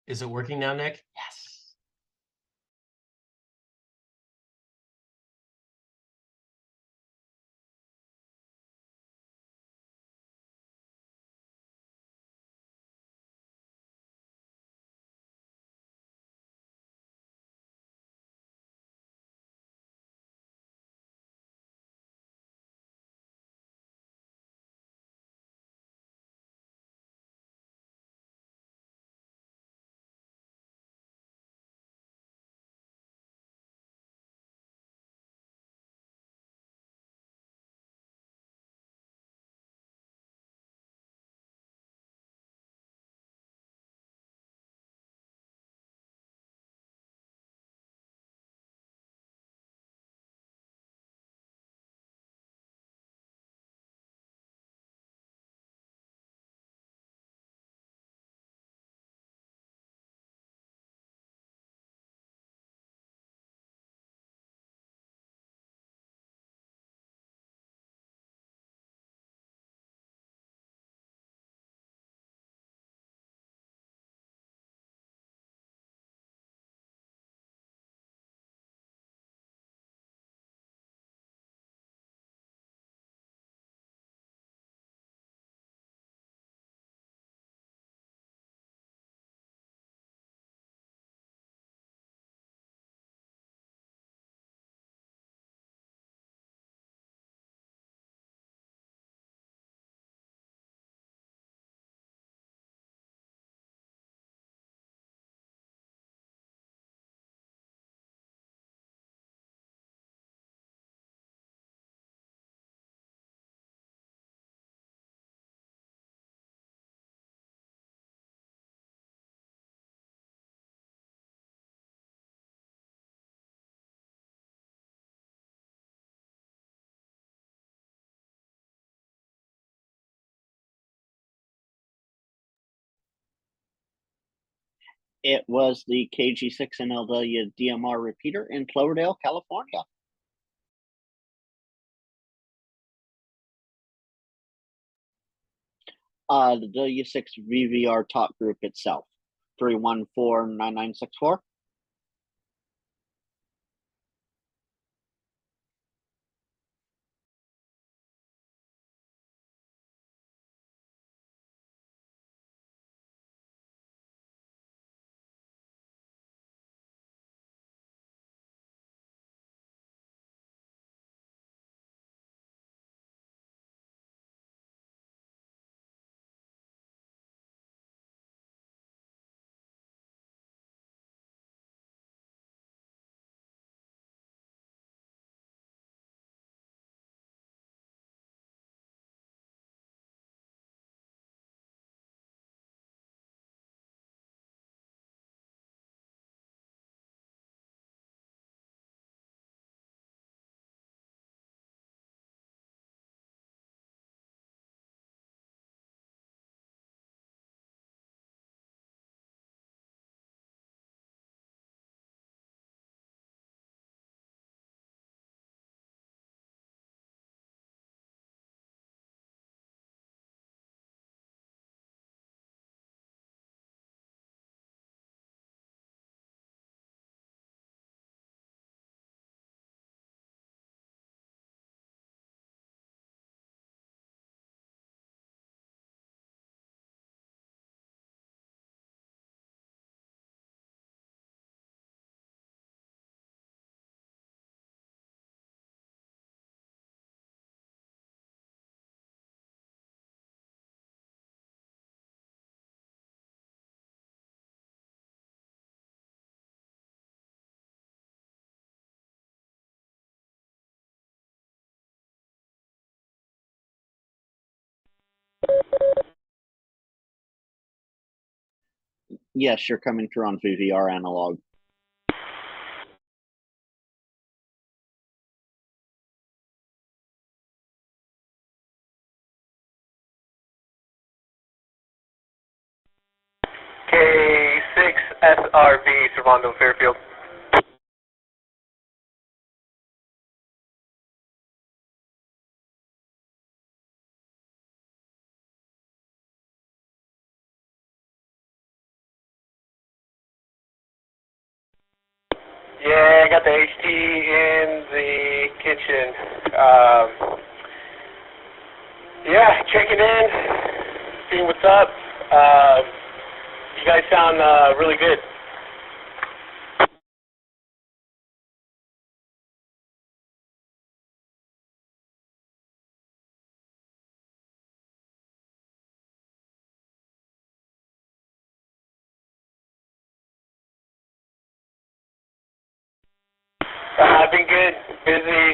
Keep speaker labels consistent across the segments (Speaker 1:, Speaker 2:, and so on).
Speaker 1: Is it working now, Nick? Yes.
Speaker 2: It was the KG6NLW DMR repeater in Cloverdale, California. The W6 VVR top group itself, 3149964. Yes, you're coming through on VVR analog.
Speaker 3: K6 SRV, Servando Fairfield. Yeah, I got the HT in the kitchen. Yeah, checking in, seeing what's up. You guys sound really good. I've been good, busy,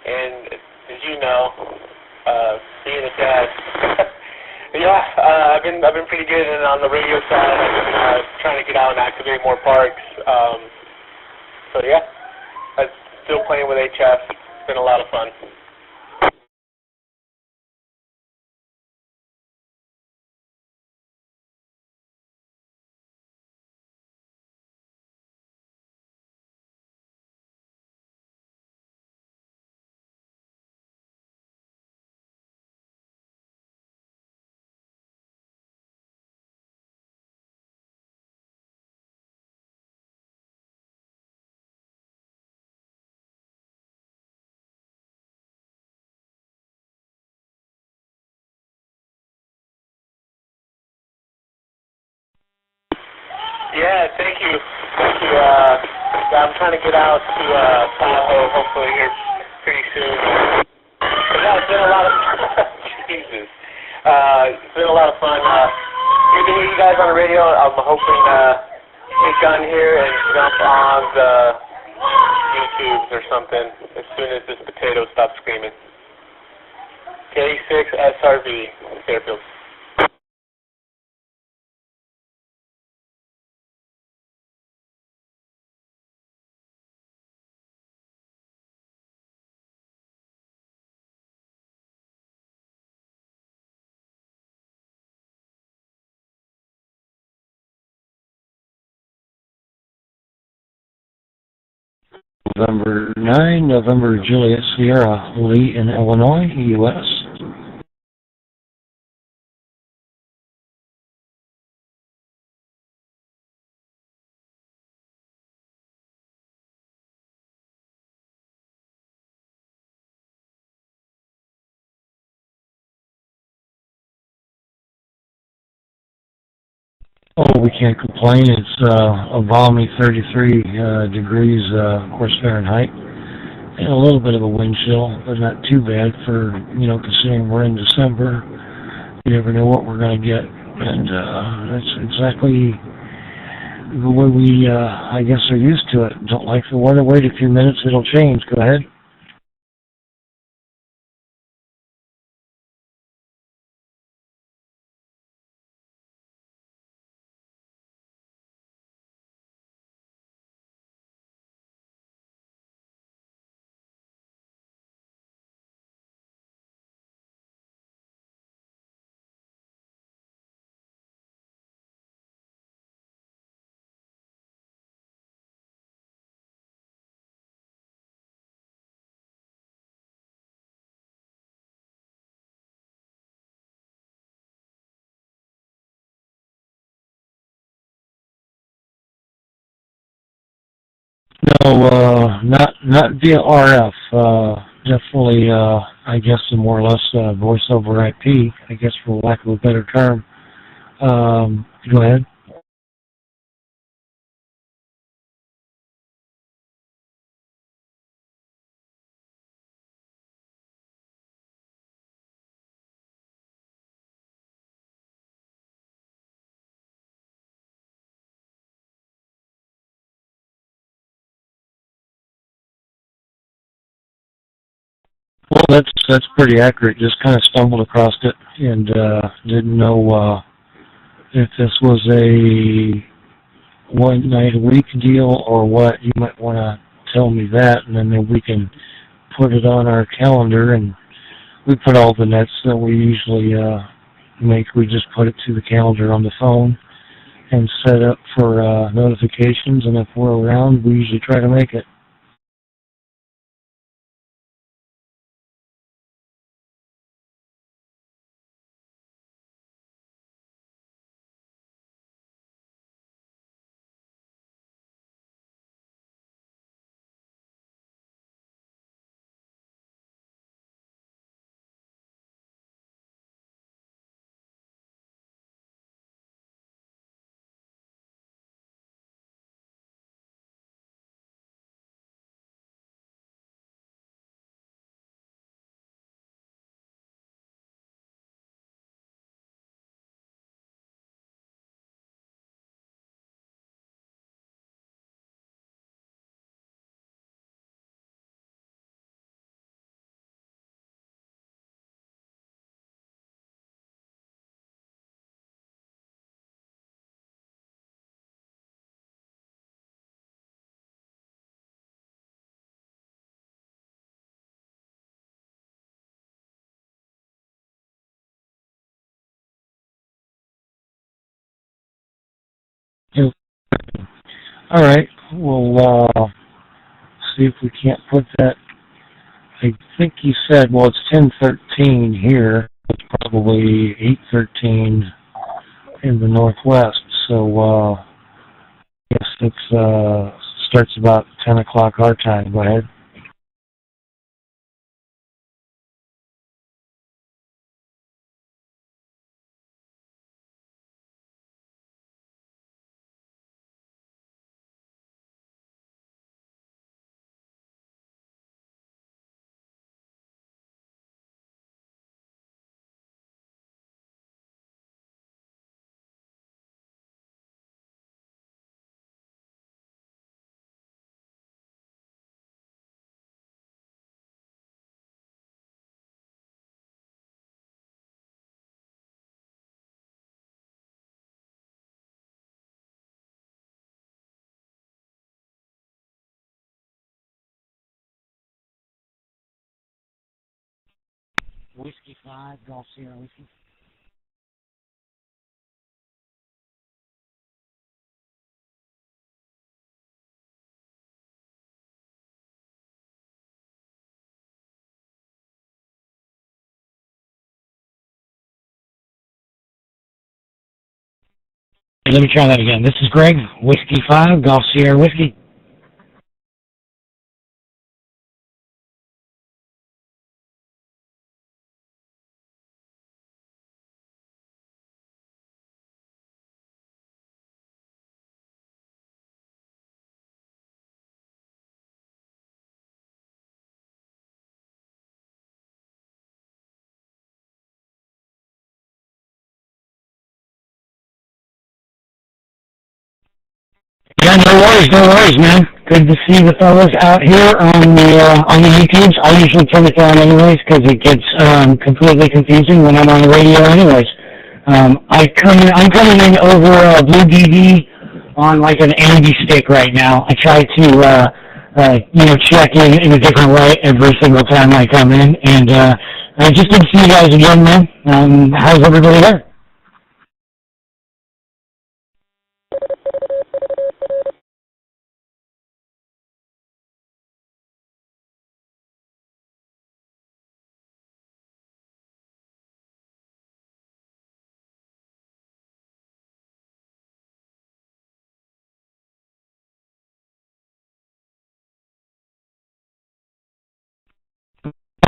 Speaker 3: and as you know, being a dad, yeah, I've been pretty good. And on the radio side, I've been trying to get out and activate more parks. So yeah, I'm still playing with HF. It's been a lot of fun. Yeah, thank you. Thank you. I'm trying to get out to Tahoe hopefully here pretty soon. But yeah, it's been a lot of Jesus. It's been a lot of fun. Good to hear you guys on the radio. I'm hoping get done here and jump on the YouTubes or something as soon as this potato stops screaming. K6 SRV, Fairfield.
Speaker 4: November 9, November Juliet Sierra, Lee in Illinois, U.S. Oh, we can't complain. It's a balmy 33 degrees, of course, Fahrenheit. And a little bit of a wind chill, but not too bad for, considering we're in December. You never know what we're going to get. And that's exactly the way we, I guess, are used to it. Don't like the weather. Wait a few minutes, it'll change. Go ahead. No, not via RF. Definitely, I guess, more or less voice over IP. I guess, for lack of a better term. Go ahead. Well, that's pretty accurate. Just kind of stumbled across it and didn't know if this was a one night a week deal or what. You might want to tell me that, and then we can put it on our calendar. And we put all the nets that we usually make. We just put it to the calendar on the phone and set up for notifications. And if we're around, we usually try to make it. Yeah. All right. We'll see if we can't put that. I think you said, well, it's 10:13 here. It's probably 8:13 in the Northwest. So, yes, it's starts about 10 o'clock our time. Go ahead. Whiskey 5, Golf Sierra Whiskey. Hey, let me try that again. This is Greg, Whiskey 5, Golf Sierra Whiskey. Yeah, no worries, man. Good to see the fellas out here on the YouTubes. I usually turn it down anyways because it gets completely confusing when I'm on the radio anyways. I'm coming in over Blue DV on like an ambi stick right now. I try to check in a different way every single time I come in, and I just good to see you guys again, man. How's everybody there?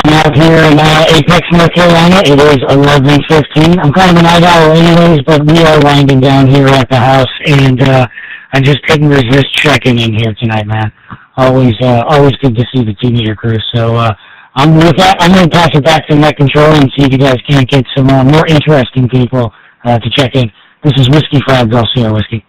Speaker 4: I'm out here in Apex, North Carolina. It is 11:15. I'm kind of a night owl anyways, but we are winding down here at the house, and I just couldn't resist checking in here tonight, man. Always good to see the teenager crew. So I'm with that. I'm going to pass it back to Net Control and see if you guys can't get some more interesting people to check in. This is Whiskey 5 Golf Sierra Whiskey.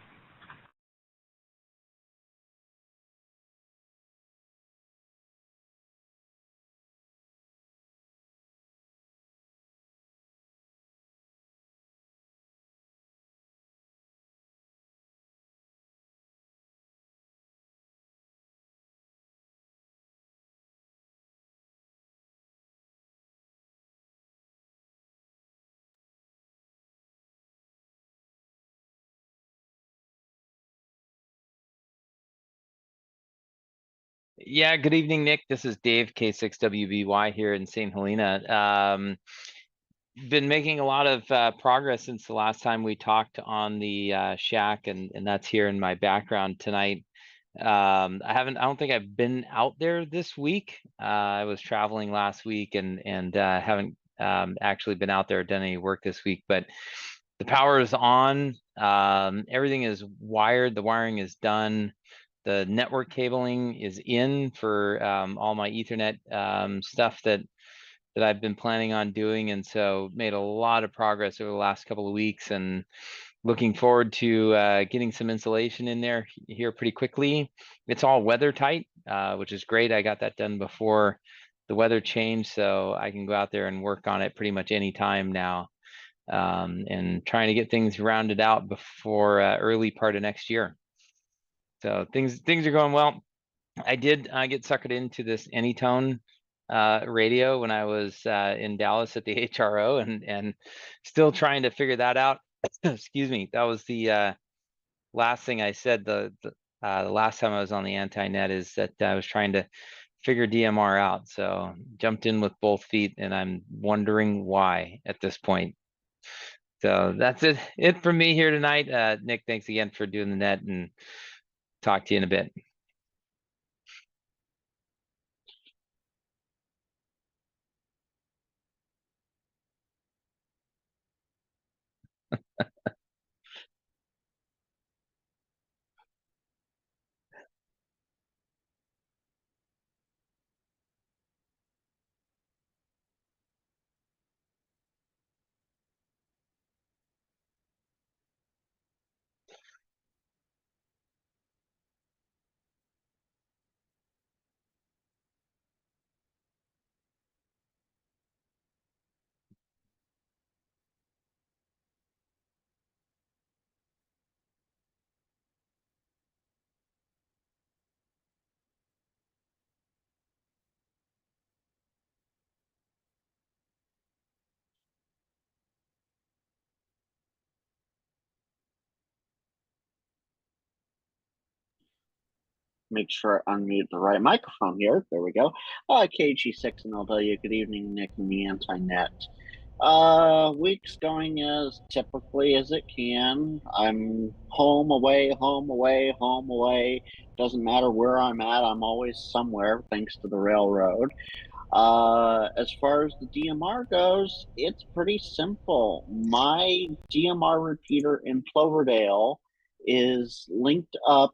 Speaker 5: Yeah, good evening, Nick. This is Dave, K6WBY here in St. Helena. Been making a lot of progress since the last time we talked on the shack, and that's here in my background tonight. I don't think I've been out there this week. I was traveling last week and haven't actually been out there or done any work this week, but the power is on. Everything is wired. The wiring is done. The network cabling is in for all my Ethernet stuff that I've been planning on doing, and so made a lot of progress over the last couple of weeks, and looking forward to getting some insulation in there here pretty quickly. It's all weather tight, which is great. I got that done before the weather changed, so I can go out there and work on it pretty much any time now, and trying to get things rounded out before early part of next year. So things are going well. I did get suckered into this Anytone radio when I was in Dallas at the HRO, and still trying to figure that out. Excuse me. That was the last thing I said the last time I was on the Anti-Net, is that I was trying to figure DMR out. So jumped in with both feet, and I'm wondering why at this point. So that's it for me here tonight. Nick, thanks again for doing the net, and talk to you in a bit.
Speaker 2: Make sure I unmute the right microphone here. There we go. KG6 and LW. Good evening, Nick and the Anti-Net. Week's going as typically as it can. I'm home, away, home, away, home, away. Doesn't matter where I'm at. I'm always somewhere thanks to the railroad. As far as the DMR goes, it's pretty simple. My DMR repeater in Cloverdale is linked up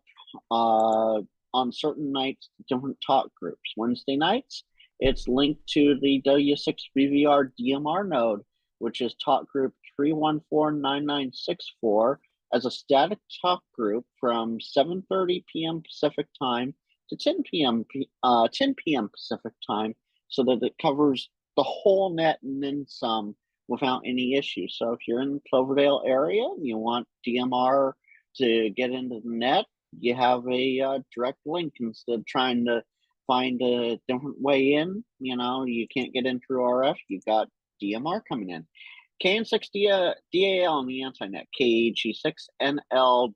Speaker 2: on certain nights to different talk groups. Wednesday nights, it's linked to the W6VVR DMR node, which is talk group 3149964, as a static talk group from 7:30 p.m. Pacific time to 10 p.m. Pacific time, so that it covers the whole net and then some without any issue. So if you're in the Cloverdale area and you want DMR to get into the net, you have a direct link instead of trying to find a different way in. You can't get in through RF. You've got DMR coming in. KN6 DAL on the Anti-Net, KG6NLW.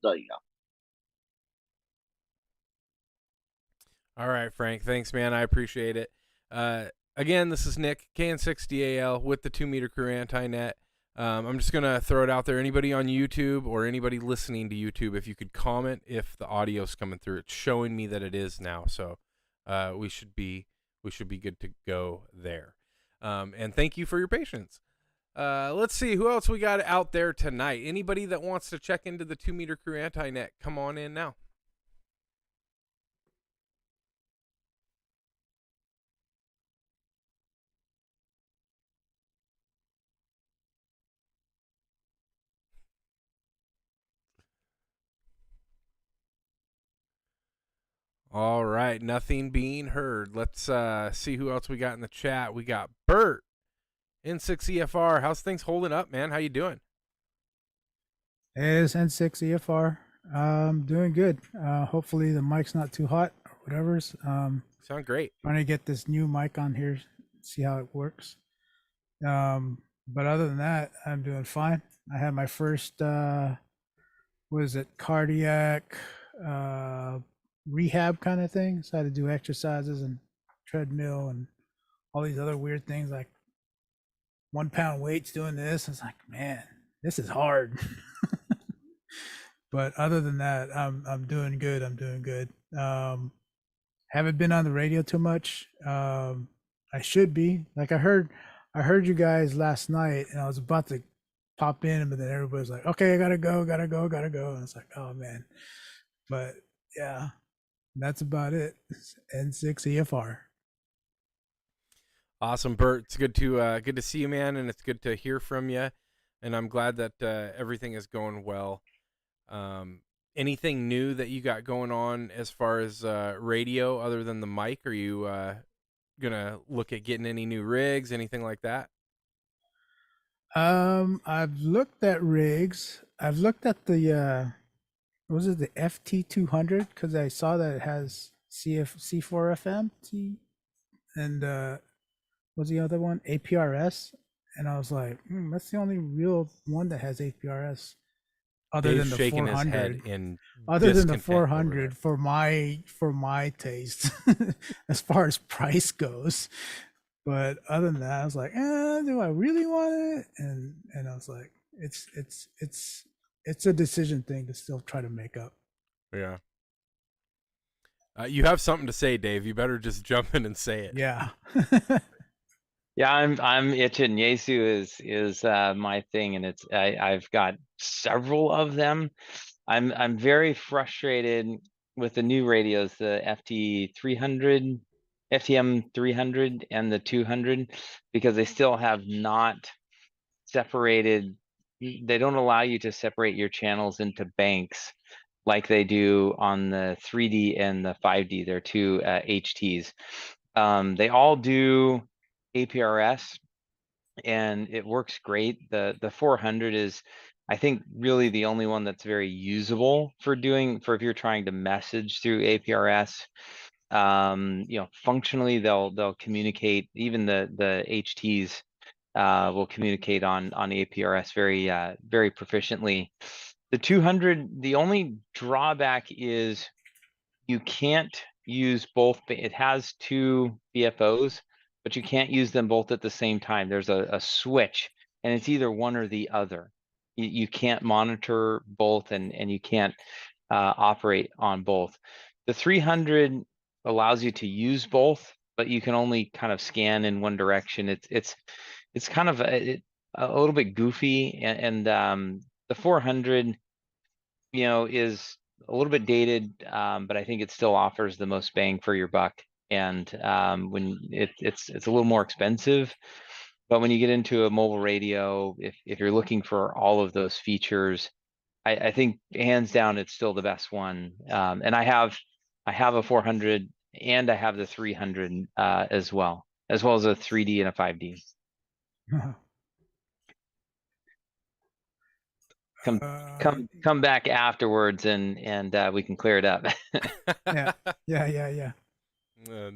Speaker 6: All right, Frank. Thanks, man. I appreciate it. Again, this is Nick, KN6DAL with the 2 Meter Crew Anti-Net. I'm just going to throw it out there. Anybody on YouTube or anybody listening to YouTube, if you could comment if the audio's coming through. It's showing me that it is now, so we should be good to go there. And thank you for your patience. Let's see who else we got out there tonight. Anybody that wants to check into the 2 Meter Crew Anti-Net, come on in now. All right, nothing being heard. Let's see who else we got in the chat. We got Bert, N6EFR. How's things holding up, man? How you doing?
Speaker 7: Hey, it's N6EFR. Doing good. Hopefully the mic's not too hot or whatever's.
Speaker 6: Sound great.
Speaker 7: Trying to get this new mic on here, see how it works. But other than that, I'm doing fine. I had my first, cardiac rehab kind of thing. So I had to do exercises and treadmill and all these other weird things like 1 pound weights doing this. It's like, man, this is hard. But other than that, I'm doing good. I'm doing good. Haven't been on the radio too much. I should be. Like I heard you guys last night, and I was about to pop in, but then everybody's like, "Okay, I gotta go. And it's like, oh man. But yeah, that's about it. N6 EFR.
Speaker 6: Awesome, Bert. It's good to see you, man, and it's good to hear from you. And I'm glad that everything is going well. Anything new that you got going on as far as radio other than the mic? Are you gonna look at getting any new rigs, anything like that?
Speaker 7: I've looked at rigs. I've looked at the was it the FT200, because I saw that it has C4FM and what's the other one? APRS. And I was like, that's the only real one that has APRS other
Speaker 6: Dave's
Speaker 7: than the
Speaker 6: shaking
Speaker 7: 400.
Speaker 6: his head in
Speaker 7: Other than the
Speaker 6: discontent over
Speaker 7: 400
Speaker 6: that.
Speaker 7: for my taste as far as price goes. But other than that, I was like, do I really want it? And I was like, it's a decision thing to still try to make up.
Speaker 6: Yeah. You have something to say, Dave. You better just jump in and say it.
Speaker 7: Yeah.
Speaker 5: Yeah, I'm itching. Yaesu is my thing, and I've got several of them. I'm very frustrated with the new radios, the FT300, FTM 300, and the 200, because they still have not separated. They don't allow you to separate your channels into banks like they do on the 3D and the 5D. They're two HTs. They all do APRS, and it works great. The 400 is, I think, really the only one that's very usable for if you're trying to message through APRS. Functionally they'll communicate. Even the HTs will communicate on APRS very proficiently. The 200, the only drawback is you can't use both. It has two BFOs, but you can't use them both at the same time. There's a switch, and it's either one or the other. You can't monitor both, and you can't operate on both. The 300 allows you to use both, but you can only kind of scan in one direction. It's kind of a little bit goofy, and the 400, is a little bit dated, but I think it still offers the most bang for your buck. And when it's a little more expensive, but when you get into a mobile radio, if you're looking for all of those features, I think hands down it's still the best one. And I have a 400 and I have the 300 as well as a 3D and a 5D. Come back afterwards and we can clear it up.
Speaker 7: Yeah.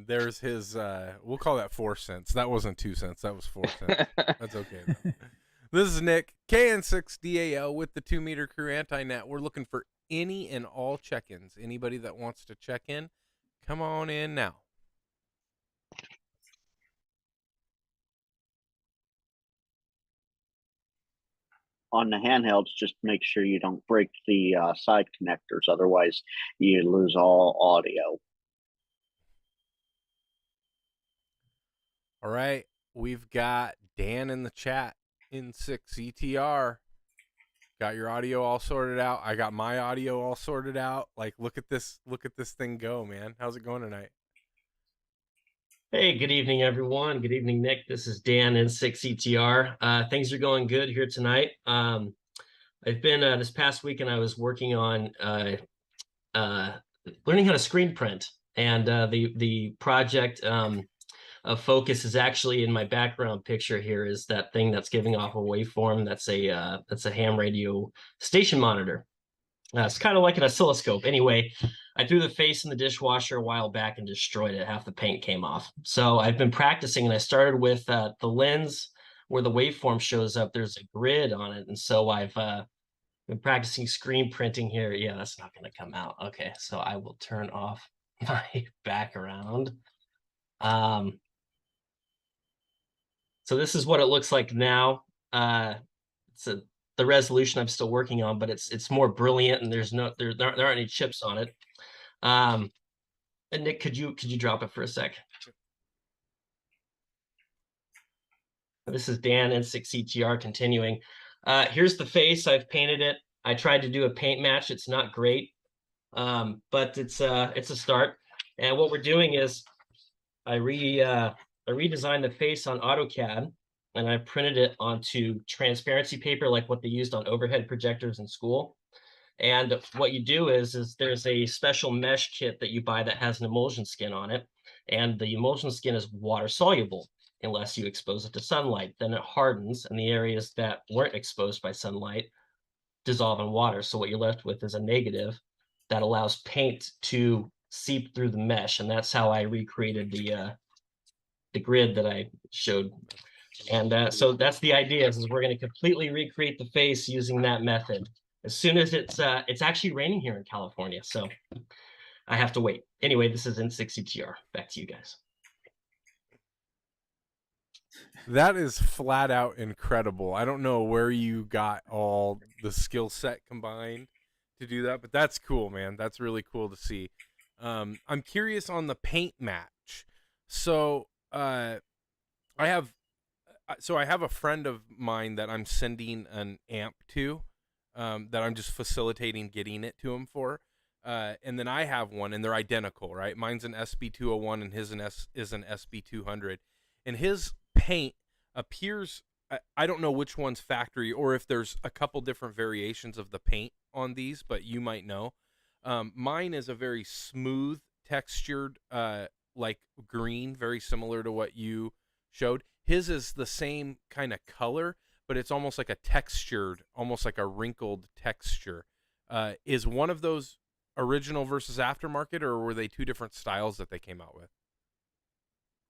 Speaker 6: There's his we'll call that 4 cents. That wasn't 2 cents, that was 4 cents. That's okay though. This is Nick, KN6DAL with the 2 Meter Crew Anti-Net. We're looking for any and all check-ins. Anybody that wants to check in, come on in now.
Speaker 2: On the handhelds, just make sure you don't break the side connectors. Otherwise, you lose all audio.
Speaker 6: All right. We've got Dan in the chat in 6 ETR. Got your audio all sorted out. I got my audio all sorted out. Like, look at this thing go, man. How's it going tonight?
Speaker 1: Hey, good evening, everyone. Good evening, Nick. This is Dan in 6 ETR. Things are going good here tonight. I've been this past weekend, I was working on learning how to screen print, and the project of focus is actually in my background picture here. Is that thing that's giving off a waveform? That's a ham radio station monitor. It's kind of like an oscilloscope. Anyway, I threw the face in the dishwasher a while back and destroyed it. Half the paint came off. So I've been practicing, and I started with the lens where the waveform shows up. There's a grid on it, and so I've been practicing screen printing here. Yeah, that's not going to come out. Okay, so I will turn off my background. So this is what it looks like now. It's the resolution I'm still working on, but it's more brilliant, and there aren't any chips on it. And Nick, could you drop it for a sec? This is Dan N6CTR continuing. Here's the face. I've painted it. I tried to do a paint match. It's not great, but it's a start. And what we're doing is I redesigned the face on AutoCAD, and I printed it onto transparency paper like what they used on overhead projectors in school. And what you do is there's a special mesh kit that you buy that has an emulsion skin on it, and the emulsion skin is water soluble unless you expose it to sunlight. Then it hardens, and the areas that weren't exposed by sunlight dissolve in water. So what you're left with is a negative that allows paint to seep through the mesh, and that's how I recreated the grid that I showed. And so that's the idea, is we're going to completely recreate the face using that method. As soon as it's actually raining here in California, so I have to wait. Anyway, this is N6CTR. Back to you guys.
Speaker 6: That is flat out incredible. I don't know where you got all the skill set combined to do that, but that's cool, man. That's really cool to see. I'm curious on the paint match. So I have a friend of mine that I'm sending an amp to, that I'm just facilitating getting it to him for. And then I have one, and they're identical, right? Mine's an SB201 and his is an SB200. And his paint appears, I don't know which one's factory or if there's a couple different variations of the paint on these, but you might know. Mine is a very smooth textured, like green, very similar to what you showed. His is the same kind of color, but it's almost like a textured, almost like a wrinkled texture. Is one of those original versus aftermarket, or were they two different styles that they came out with?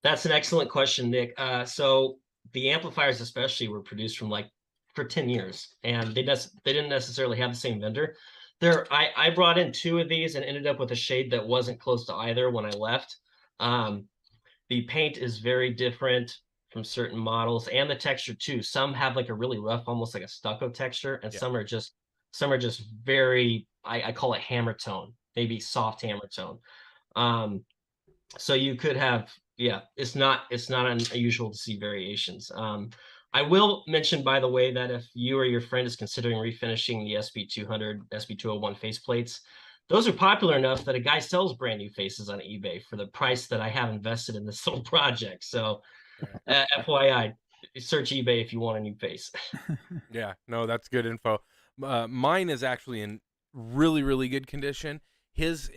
Speaker 1: That's an excellent question, Nick. So the amplifiers especially were produced for 10 years, and they didn't necessarily have the same vendor. I brought in 2 of these and ended up with a shade that wasn't close to either when I left. The paint is very different from certain models, and the texture too. Some have like a really rough, almost like a stucco texture, and some are just very, I call it hammer tone, maybe soft hammer tone. So you could have, it's not unusual to see variations. I will mention, by the way, that if you or your friend is considering refinishing the SB200, SB201 faceplates, those are popular enough that a guy sells brand new faces on eBay for the price that I have invested in this little project. So FYI, search eBay if you want a new face.
Speaker 6: Yeah, no, that's good info. Mine is actually in really, really good condition. His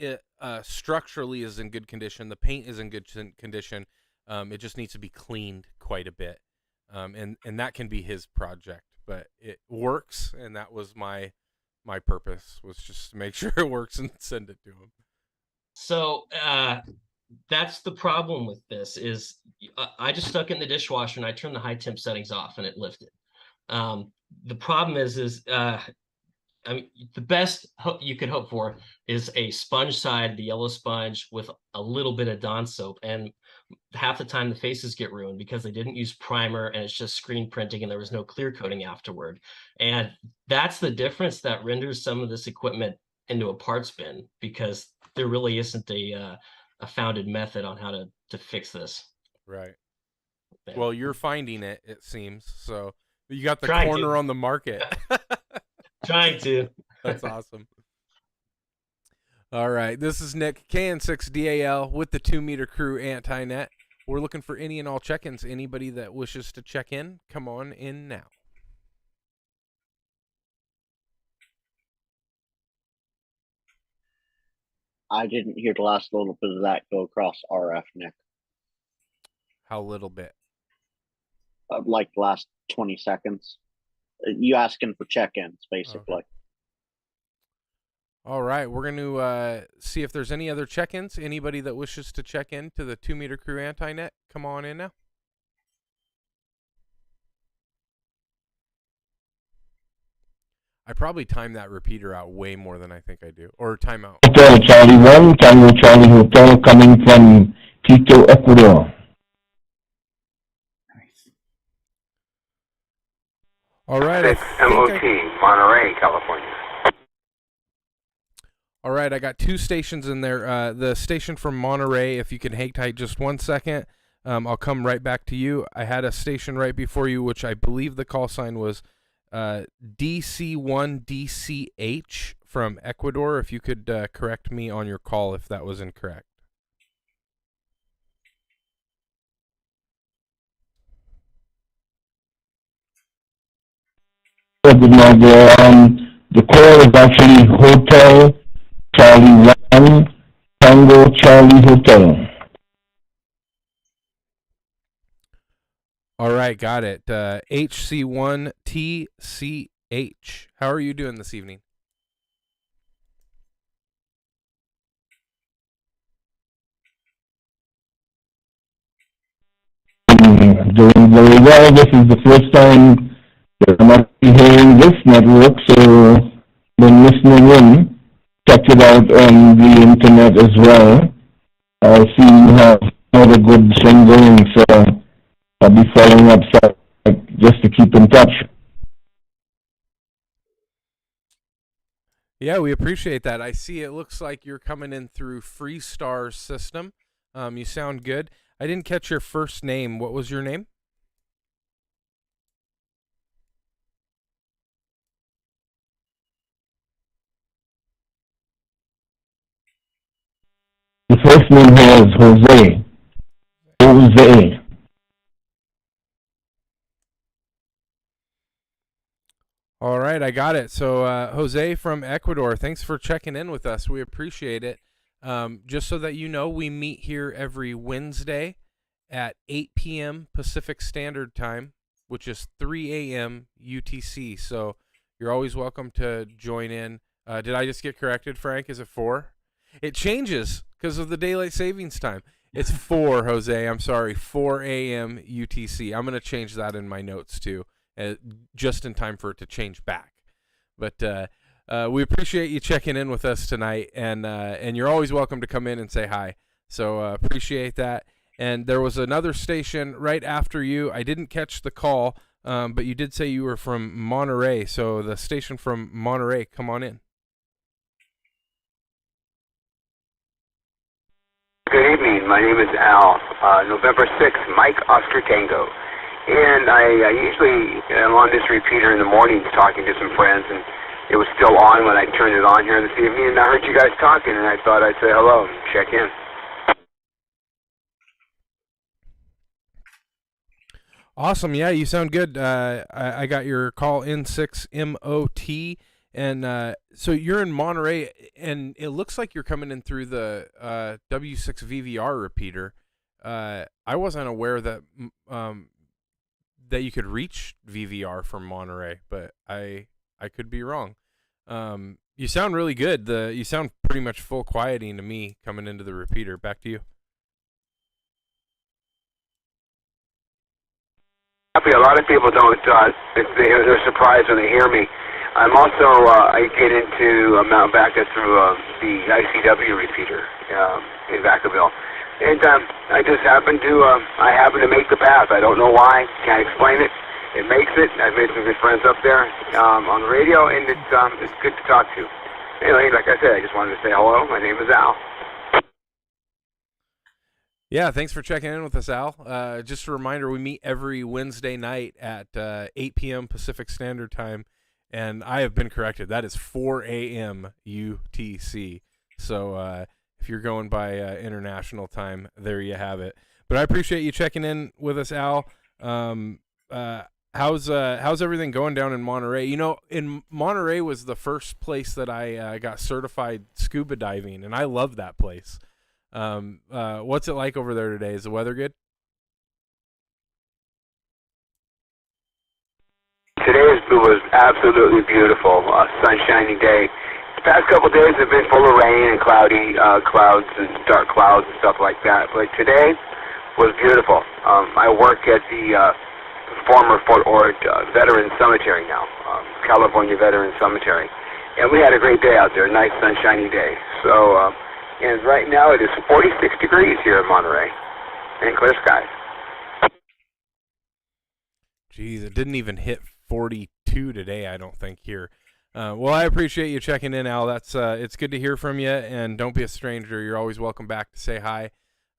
Speaker 6: structurally is in good condition. The paint is in good condition. It just needs to be cleaned quite a bit. And that can be his project, but it works. And that was my purpose, was just to make sure it works and send it to him.
Speaker 1: So that's the problem with this is I just stuck it in the dishwasher and I turned the high temp settings off and it lifted. The problem is I mean, the best you could hope for is a sponge side, the yellow sponge with a little bit of Dawn soap. And half the time the faces get ruined because they didn't use primer and it's just screen printing and there was no clear coating afterward. And that's the difference that renders some of this equipment into a parts bin, because there really isn't a founded method on how to fix this.
Speaker 6: Right.
Speaker 1: Yeah.
Speaker 6: Well, you're finding it, it seems. So you got the
Speaker 1: Trying
Speaker 6: corner
Speaker 1: to.
Speaker 6: on the market.
Speaker 1: Trying to.
Speaker 6: That's awesome. All right. This is Nick, KN6DAL with the 2 Meter Crew Anti-Net. We're looking for any and all check-ins. Anybody that wishes to check in, come on in now.
Speaker 2: I didn't hear the last little bit of that go across RF, Nick.
Speaker 6: How little bit?
Speaker 2: Like the last 20 seconds. You asking for check-ins, basically.
Speaker 6: Okay. All right, we're going to see if there's any other check-ins. Anybody that wishes to check in to the 2 Meter Crew Anti-Net, come on in now. I probably time that repeater out way more than I think I do, or timeout.
Speaker 8: Hotel Charlie 1, Tango Charlie Hotel, coming from Quito, Ecuador.
Speaker 6: All right.
Speaker 3: 6 MOT, Monterey, California.
Speaker 6: All right, I got 2 stations in there. The station from Monterey, if you can hang tight just 1 second, I'll come right back to you. I had a station right before you, which I believe the call sign was DC1DCH from Ecuador. If you could correct me on your call if that was incorrect.
Speaker 8: Good morning. The call is actually Hotel Charlie 1, Tango Charlie Hotel.
Speaker 6: All right, got it. HC1TCH. How are you doing this evening?
Speaker 8: Doing very well. This is the first time that I'm actually hearing this network, so been listening in. Check it out on the internet as well. I see you have another good thing going, so I'll be following up just to keep in touch.
Speaker 6: Yeah, we appreciate that. I see it looks like you're coming in through Freestar's system. You sound good. I didn't catch your first name. What was your name?
Speaker 8: The first name here is Jose. Jose.
Speaker 6: All right, I got it. So Jose from Ecuador, thanks for checking in with us. We appreciate it. Just so that you know, we meet here every Wednesday at 8 p.m. Pacific Standard Time, which is 3 a.m. UTC. So you're always welcome to join in. Did I just get corrected, Frank? Is it 4? It changes because of the daylight savings time. It's 4, Jose. I'm sorry, 4 a.m. UTC. I'm going to change that in my notes too, just in time for it to change back. But we appreciate you checking in with us tonight, and you're always welcome to come in and say hi. So appreciate that. And there was another station right after you. I didn't catch the call, but you did say you were from Monterey. So the station from Monterey, come on in.
Speaker 3: Good evening. My name is Al. November 6th, Mike Oscar Tango. And I usually am on this repeater in the mornings talking to some friends, and it was still on when I turned it on here this evening, and I heard you guys talking, and I thought I'd say hello and check in.
Speaker 6: Awesome. Yeah, you sound good. I got your call N6MOT. And so you're in Monterey, and it looks like you're coming in through the W6VVR repeater. I wasn't aware that that you could reach VVR from Monterey, but I could be wrong. You sound really good. You sound pretty much full quieting to me coming into the repeater. Back to you.
Speaker 3: A lot of people don't. They're surprised when they hear me. I'm also, I get into Mount Vaca through the ICW repeater in Vacaville. And I just happen to make the path. I don't know why, can't explain it. It makes it. I've made some good friends up there on the radio, and it's good to talk to. Anyway, like I said, I just wanted to say hello. My name is Al.
Speaker 6: Yeah, thanks for checking in with us, Al. Just a reminder, we meet every Wednesday night at 8 p.m. Pacific Standard Time. And I have been corrected. That is 4 a.m. UTC. So if you're going by international time, there you have it. But I appreciate you checking in with us, Al. How's everything going down in Monterey? You know, in Monterey was the first place that I got certified scuba diving, and I love that place. What's it like over there today? Is the weather good?
Speaker 3: Today was absolutely beautiful, sunshiny day. The past couple of days have been full of rain and cloudy clouds and dark clouds and stuff like that. But today was beautiful. I work at the
Speaker 9: former Fort Ord Veteran Cemetery now, California Veteran Cemetery. And we had a great day out there, a nice sunshiny day. So, and right now it is 46 degrees here in Monterey, and clear skies.
Speaker 6: Geez, it didn't even hit 42 today, I don't think, here. Well, I appreciate you checking in, Al. That's it's good to hear from you, and don't be a stranger. You're always welcome back to say hi.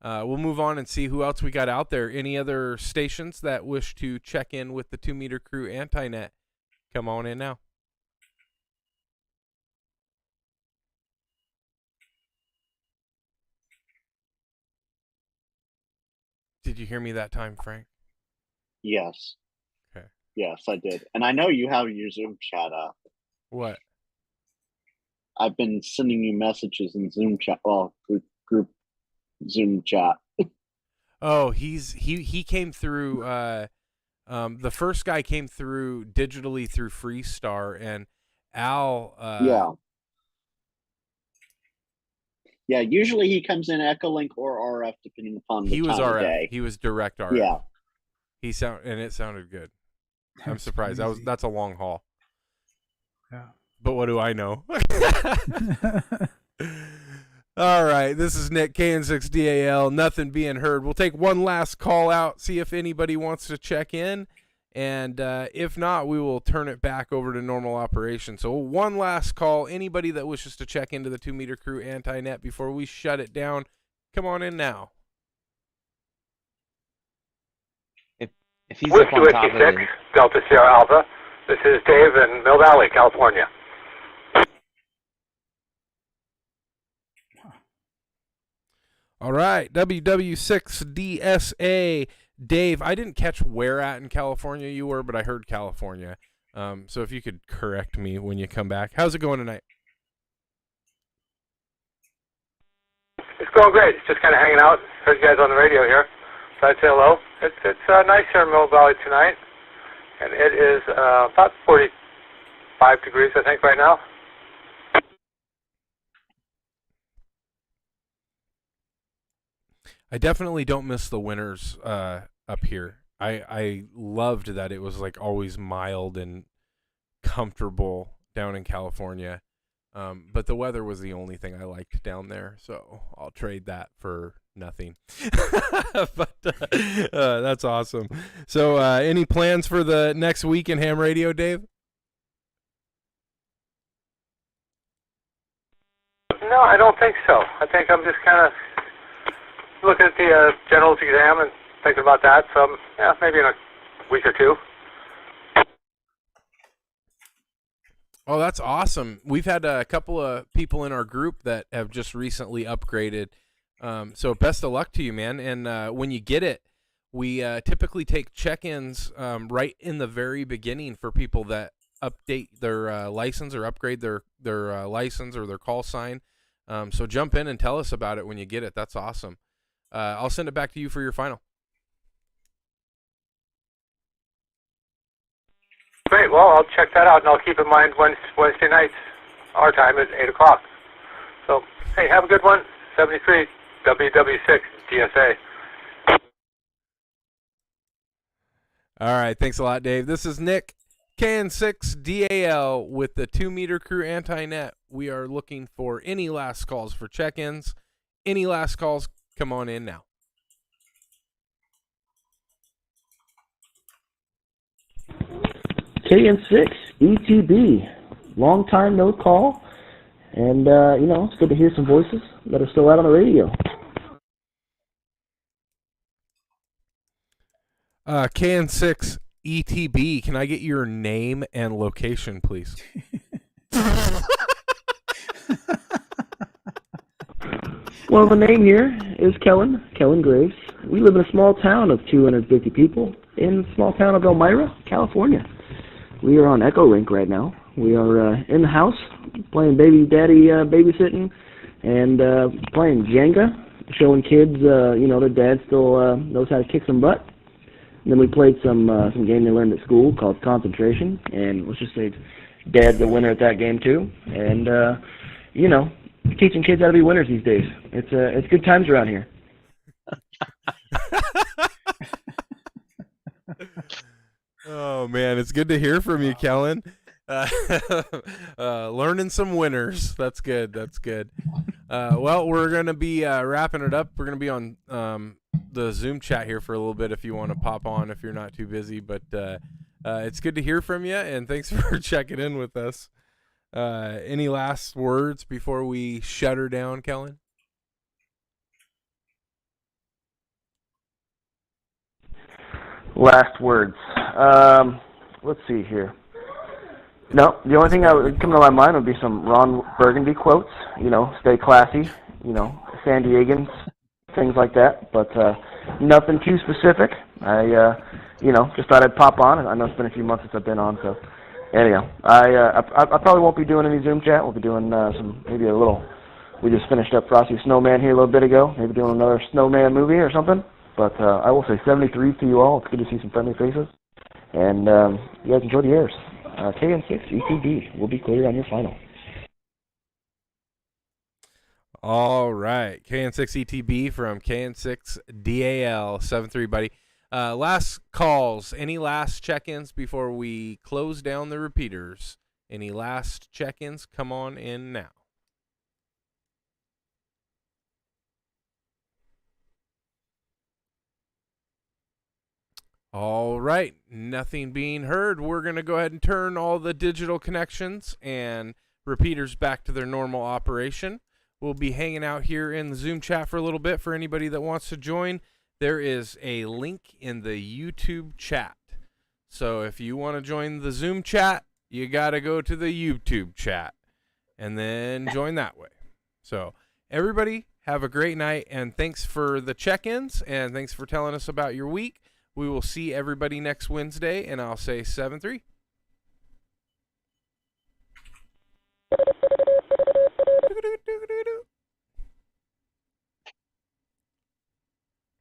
Speaker 6: We'll move on and see who else we got out there. Any other stations that wish to check in with the 2 Meter Crew Anti-Net? Come on in now. Did you hear me that time, Frank?
Speaker 2: Yes.
Speaker 6: Okay.
Speaker 2: Yes, I did. And I know you have your Zoom chat up.
Speaker 6: What?
Speaker 2: I've been sending you messages in Zoom chat. Well, group Zoom chat.
Speaker 6: Oh, he came through. The first guy came through digitally through Freestar, and Al.
Speaker 2: Yeah. Usually he comes in Echolink or RF, depending upon the
Speaker 6: He was
Speaker 2: time of
Speaker 6: RF.
Speaker 2: day.
Speaker 6: He was direct RF.
Speaker 2: Yeah.
Speaker 6: It sounded good. I'm surprised.
Speaker 7: Crazy.
Speaker 6: That's a long haul.
Speaker 7: Yeah.
Speaker 6: But what do I know? All right, this is Nick, KN6DAL, nothing being heard. We'll take one last call out, see if anybody wants to check in, and if not, we will turn it back over to normal operation. So one last call, anybody that wishes to check into the 2 Meter Crew Anti-Net before we shut it down, come on in now.
Speaker 5: If he's up on top of it.
Speaker 3: Delta Sierra Alpha. This is Dave in Mill Valley, California.
Speaker 6: All right, WW6DSA. Dave, I didn't catch where at in California you were, but I heard California. So if you could correct me when you come back. How's it going tonight?
Speaker 3: It's going great. Just kind of hanging out. Heard you guys on the radio here. So I'd say hello. It's nice here in Mill Valley tonight. And it is about 45 degrees, I think, right now.
Speaker 6: I definitely don't miss the winters up here. I loved that it was like always mild and comfortable down in California. But the weather was the only thing I liked down there, so I'll trade that for nothing. But that's awesome. So any plans for the next week in ham radio, Dave?
Speaker 3: No, I don't think so. I think I'm just kind of looking at the general's exam and thinking about that. So, yeah, maybe in a week or two.
Speaker 6: Oh, that's awesome. We've had a couple of people in our group that have just recently upgraded. So best of luck to you, man. And when you get it, we typically take check-ins right in the very beginning for people that update their license or upgrade their license or their call sign. So jump in and tell us about it when you get it. That's awesome. I'll send it back to you for your final.
Speaker 3: Great. Well, I'll check that out, and I'll keep in mind Wednesday nights, our time is 8 o'clock. So, hey, have a good one. 73 WW6 DSA.
Speaker 6: All right. Thanks a lot, Dave. This is Nick, KN6DAL with the 2 Meter Crew Anti-Net. We are looking for any last calls for check-ins. Any last calls, come on in now.
Speaker 10: KN6 ETB, long time no call, and it's good to hear some voices that are still out on the radio.
Speaker 6: KN6 ETB, can I get your name and location, please?
Speaker 10: Well, the name here is Kellen Graves. We live in a small town of 250 people in the small town of Elmira, California. We are on Echolink right now. We are in the house playing baby daddy babysitting and playing Jenga, showing kids, their dad still knows how to kick some butt. And then we played some game they learned at school called Concentration, and let's just say Dad's a winner at that game too. And teaching kids how to be winners these days. It's good times around here.
Speaker 6: man, it's good to hear from you, Kellen. Learning some winners. That's good. That's good. Well, we're gonna be wrapping it up. We're gonna be on the Zoom chat here for a little bit if you want to pop on if you're not too busy. But it's good to hear from you, and thanks for checking in with us. Any last words before we shut her down, Kellen?
Speaker 10: Last words. Let's see here. No, the only thing that would come to my mind would be some Ron Burgundy quotes. You know, stay classy. You know, San Diegans, things like that. But nothing too specific. I just thought I'd pop on. I know it's been a few months since I've been on, so anyhow, I probably won't be doing any Zoom chat. We'll be doing maybe a little. We just finished up Frosty Snowman here a little bit ago. Maybe doing another Snowman movie or something. But I will say 73 to you all. It's good to see some friendly faces. And you guys enjoy the airs. KN6 ETB will be clear on your final.
Speaker 6: All right. KN6 ETB from KN6 DAL 73, buddy. Last calls. Any last check-ins before we close down the repeaters? Any last check-ins? Come on in now. All right, nothing being heard. We're going to go ahead and turn all the digital connections and repeaters back to their normal operation. We'll be hanging out here in the Zoom chat for a little bit for anybody that wants to join. There is a link in the YouTube chat. So if you want to join the Zoom chat, you got to go to the YouTube chat and then join that way. So everybody have a great night, and thanks for the check-ins, and thanks for telling us about your week. We will see everybody next Wednesday, and I'll say 7-3.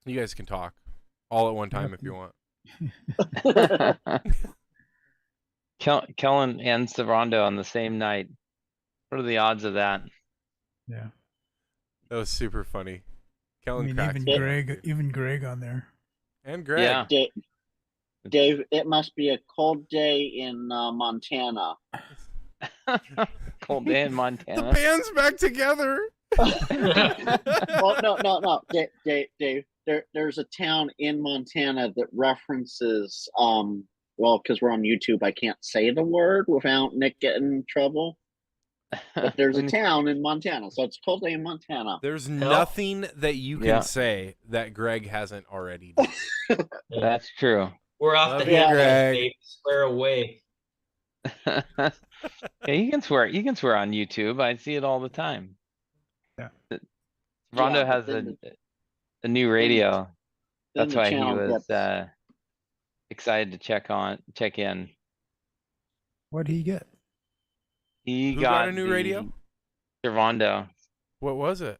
Speaker 6: You guys can talk all at one time if you want.
Speaker 5: Kellen and Savrondo on the same night. What are the odds of that?
Speaker 7: Yeah.
Speaker 6: That was super funny. Kellen
Speaker 7: even Greg on there.
Speaker 6: And Greg.
Speaker 5: Yeah.
Speaker 2: Dave, it must be a cold day in Montana.
Speaker 5: Cold day in Montana.
Speaker 6: The band's back together.
Speaker 2: Well, no. Dave, there's a town in Montana that references, because we're on YouTube, I can't say the word without Nick getting in trouble. But there's a town in Montana, so it's cold day in Montana.
Speaker 6: There's nothing that you can say that Greg hasn't already done.
Speaker 5: That's true.
Speaker 1: We're off the handle, Dave. Swear away.
Speaker 5: Yeah, you can swear. You can swear on YouTube. I see it all the time.
Speaker 7: Yeah.
Speaker 5: Rondo has a new radio. That's why he was excited to check in.
Speaker 7: What did he get?
Speaker 5: He
Speaker 6: Who got a new radio?
Speaker 5: Servando.
Speaker 6: What was it?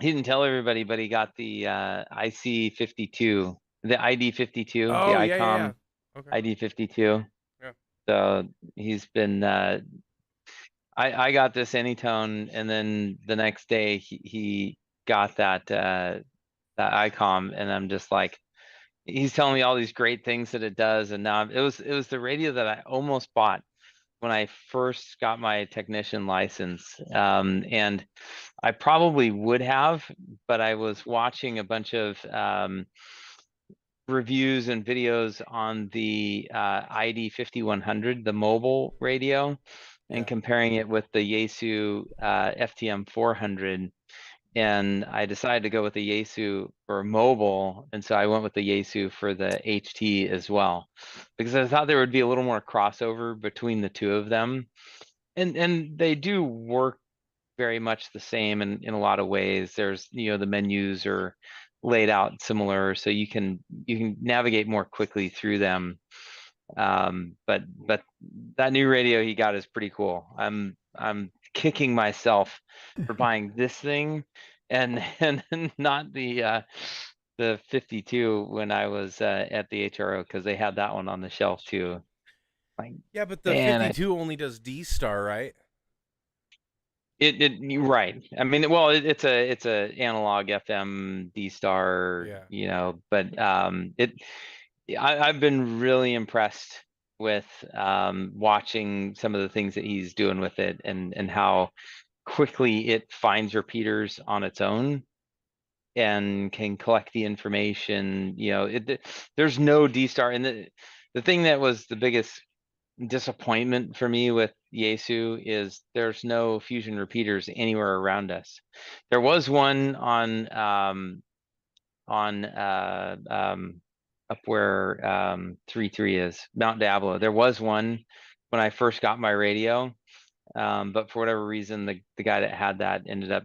Speaker 5: He didn't tell everybody, but he got the IC52, the ID52,
Speaker 6: Oh,
Speaker 5: the
Speaker 6: yeah,
Speaker 5: ICOM
Speaker 6: yeah. Okay.
Speaker 5: ID52.
Speaker 6: Yeah.
Speaker 5: So he's been. I got this Anytone, and then the next day he got that ICOM, and I'm just like, he's telling me all these great things that it does, and now it was the radio that I almost bought when I first got my technician license, and I probably would have, but I was watching a bunch of reviews and videos on the ID 5100, the mobile radio, and comparing it with the Yaesu FTM 400. And I decided to go with the Yaesu for mobile, and so I went with the Yaesu for the HT as well, because I thought there would be a little more crossover between the two of them, and they do work very much the same in a lot of ways. There's the menus are laid out similar, so you can navigate more quickly through them. But that new radio he got is pretty cool. I'm kicking myself for buying this thing and not the 52 when I was at the HRO, because they had that one on the shelf too. Like,
Speaker 6: yeah, but the 52 only does D-Star, right?
Speaker 5: You're right. I mean, well, it's a analog FM D-Star, but I've been really impressed with watching some of the things that he's doing with it, and how quickly it finds repeaters on its own and can collect the information. There's no D-Star. And the thing that was the biggest disappointment for me with Yaesu is there's no fusion repeaters anywhere around us. There was one on up where 3.3 is, Mount Diablo. There was one when I first got my radio, but for whatever reason, the guy that had that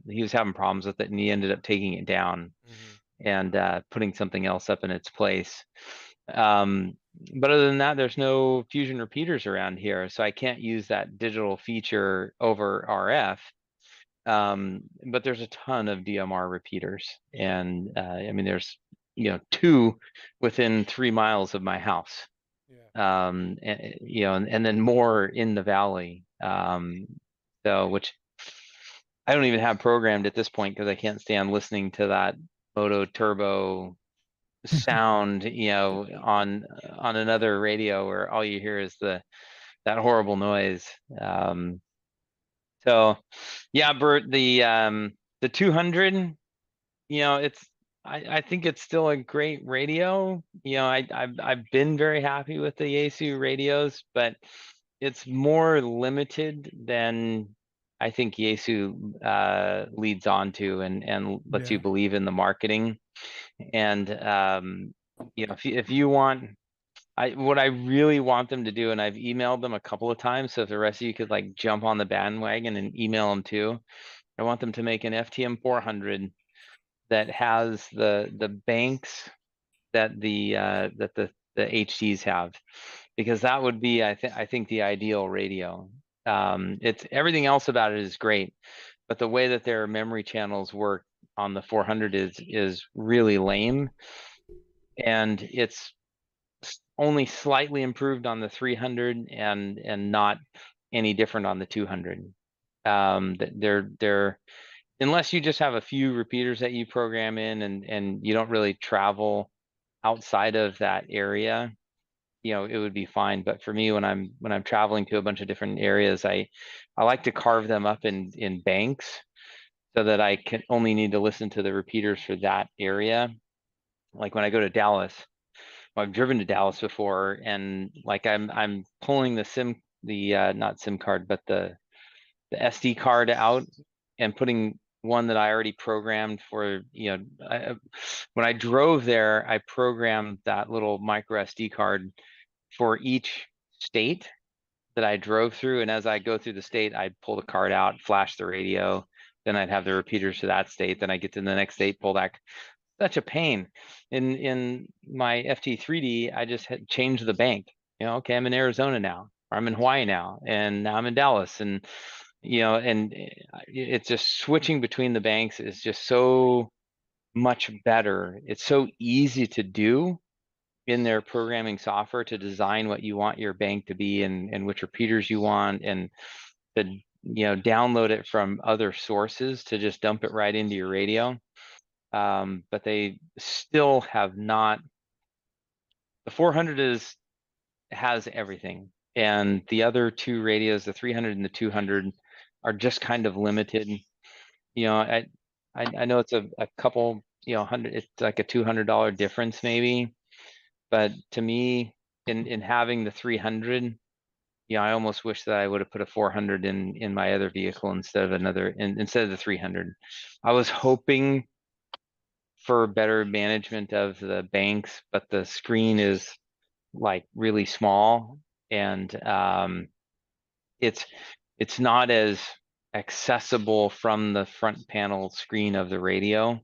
Speaker 5: he was having problems with it, and he ended up taking it down and putting something else up in its place. But other than that, there's no fusion repeaters around here, so I can't use that digital feature over RF. But there's a ton of DMR repeaters, and I mean, there's 2 within 3 miles of my house. And then more in the valley. So which I don't even have programmed at this point, because I can't stand listening to that Moto Turbo sound, on another radio where all you hear is that horrible noise. So yeah, Bert, the 200, I think it's still a great radio. I've been very happy with the Yaesu radios, but it's more limited than I think Yaesu leads on to, and lets you believe in the marketing. And if you want, what I really want them to do, and I've emailed them a couple of times, so if the rest of you could like jump on the bandwagon and email them too, I want them to make an FTM 400 that has the banks that the HTs have, because that would be, I think the ideal radio. It's everything else about it is great, but the way that their memory channels work on the 400 is really lame, and it's only slightly improved on the 300, and not any different on the 200. They're unless you just have a few repeaters that you program in, and you don't really travel outside of that area, it would be fine. But for me, when I'm traveling to a bunch of different areas, I like to carve them up in banks, so that I can only need to listen to the repeaters for that area. Like when I go to Dallas, I've driven to Dallas before, and like I'm pulling the not SIM card, but the SD card out, and putting one that I already programmed for, when I drove there, I programmed that little micro SD card for each state that I drove through. And as I go through the state, I'd pull the card out, flash the radio, then I'd have the repeaters to that state. Then I get to the next state, pull back. Such a pain. In my FT3D, I just had changed the bank. Okay, I'm in Arizona now, or I'm in Hawaii now, and now I'm in Dallas, and and it's just switching between the banks is just so much better. It's so easy to do in their programming software, to design what you want your bank to be, and which repeaters you want, and to download it from other sources to just dump it right into your radio. But they still have not. The 400 has everything, and the other 2 radios, the 300 and the 200, are just kind of limited. I know it's a couple, hundred. It's like a $200 difference maybe, but to me, in having the 300, I almost wish that I would have put a 400 in my other vehicle instead of the 300. I was hoping for better management of the banks, but the screen is like really small, and it's not as accessible from the front panel screen of the radio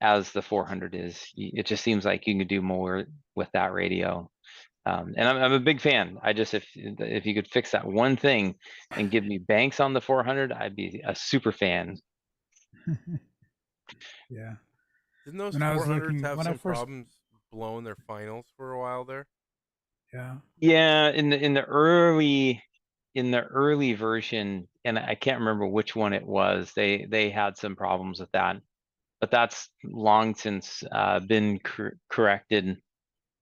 Speaker 5: as the 400 is. It just seems like you can do more with that radio. And I'm a big fan. If you could fix that one thing and give me banks on the 400, I'd be a super fan.
Speaker 7: Yeah.
Speaker 6: Didn't those
Speaker 7: When I was
Speaker 6: 400s
Speaker 7: looking-
Speaker 6: have
Speaker 7: when I
Speaker 6: some
Speaker 7: first-
Speaker 6: problems blowing their finals for a while there?
Speaker 7: Yeah.
Speaker 5: Yeah, in the early version, and I can't remember which one it was, they had some problems with that, but that's long since been corrected.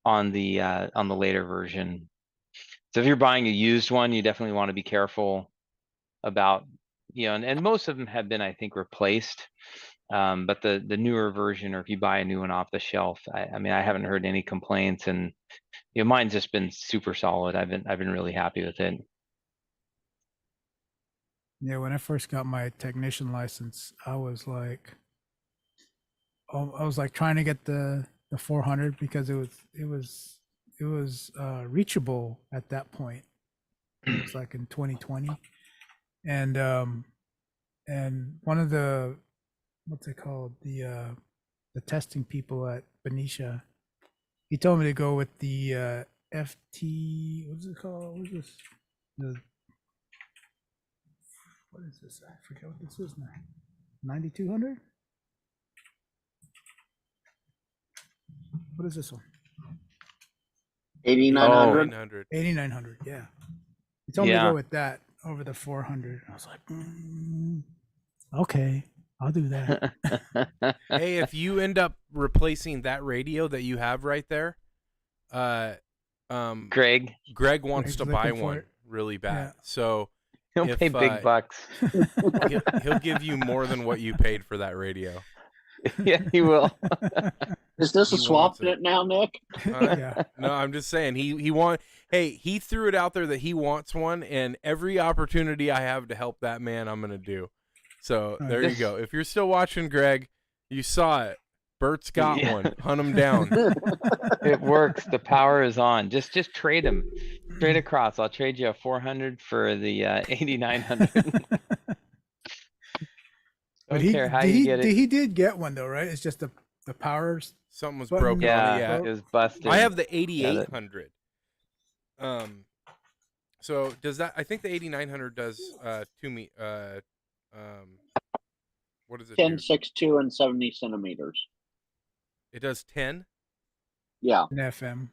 Speaker 5: on the later version. So if you're buying a used one, you definitely want to be careful about, and most of them have been, I think, replaced. But the newer version, or if you buy a new one off the shelf, I mean, I haven't heard any complaints, and mine's just been super solid. I've been really happy with it.
Speaker 7: Yeah, when I first got my technician license, I was like trying to get the 400 because it was reachable at that point. It was like in 2020, and one of the, what's it called, the testing people at Benicia, he told me to go with the FT, what's it called? What is this? What is this? I forget what this is now. 9200? What is this one?
Speaker 2: 8900.
Speaker 7: 8900, yeah. He told me to go with that over the 400. I was like, okay, I'll do that.
Speaker 6: Hey, if you end up replacing that radio that you have right there,
Speaker 5: Greg
Speaker 6: wants to buy one really bad.
Speaker 7: Yeah.
Speaker 6: So
Speaker 5: he'll pay big bucks.
Speaker 6: he'll give you more than what you paid for that radio.
Speaker 5: Yeah, he will.
Speaker 2: Is this a swap it now, Nick?
Speaker 7: Yeah.
Speaker 6: No, I'm just saying he threw it out there that he wants one, and every opportunity I have to help that man, I'm gonna do. So there you go. If you're still watching, Greg, you saw it. Bert's got one. Hunt him down.
Speaker 5: It works. The power is on. Just trade him straight across. I'll trade you a 400 for the 8900.
Speaker 7: But
Speaker 5: Don't care how you get it.
Speaker 7: He did get one though, right? It's just the powers.
Speaker 6: Something was
Speaker 7: button.
Speaker 6: broken.
Speaker 5: Yeah, it was busted.
Speaker 6: I have the 8800. So does that? I think the 8900 does 2 me. What does it?
Speaker 2: 10.62 and 70 centimeters.
Speaker 6: It does 10.
Speaker 2: Yeah.
Speaker 7: An FM.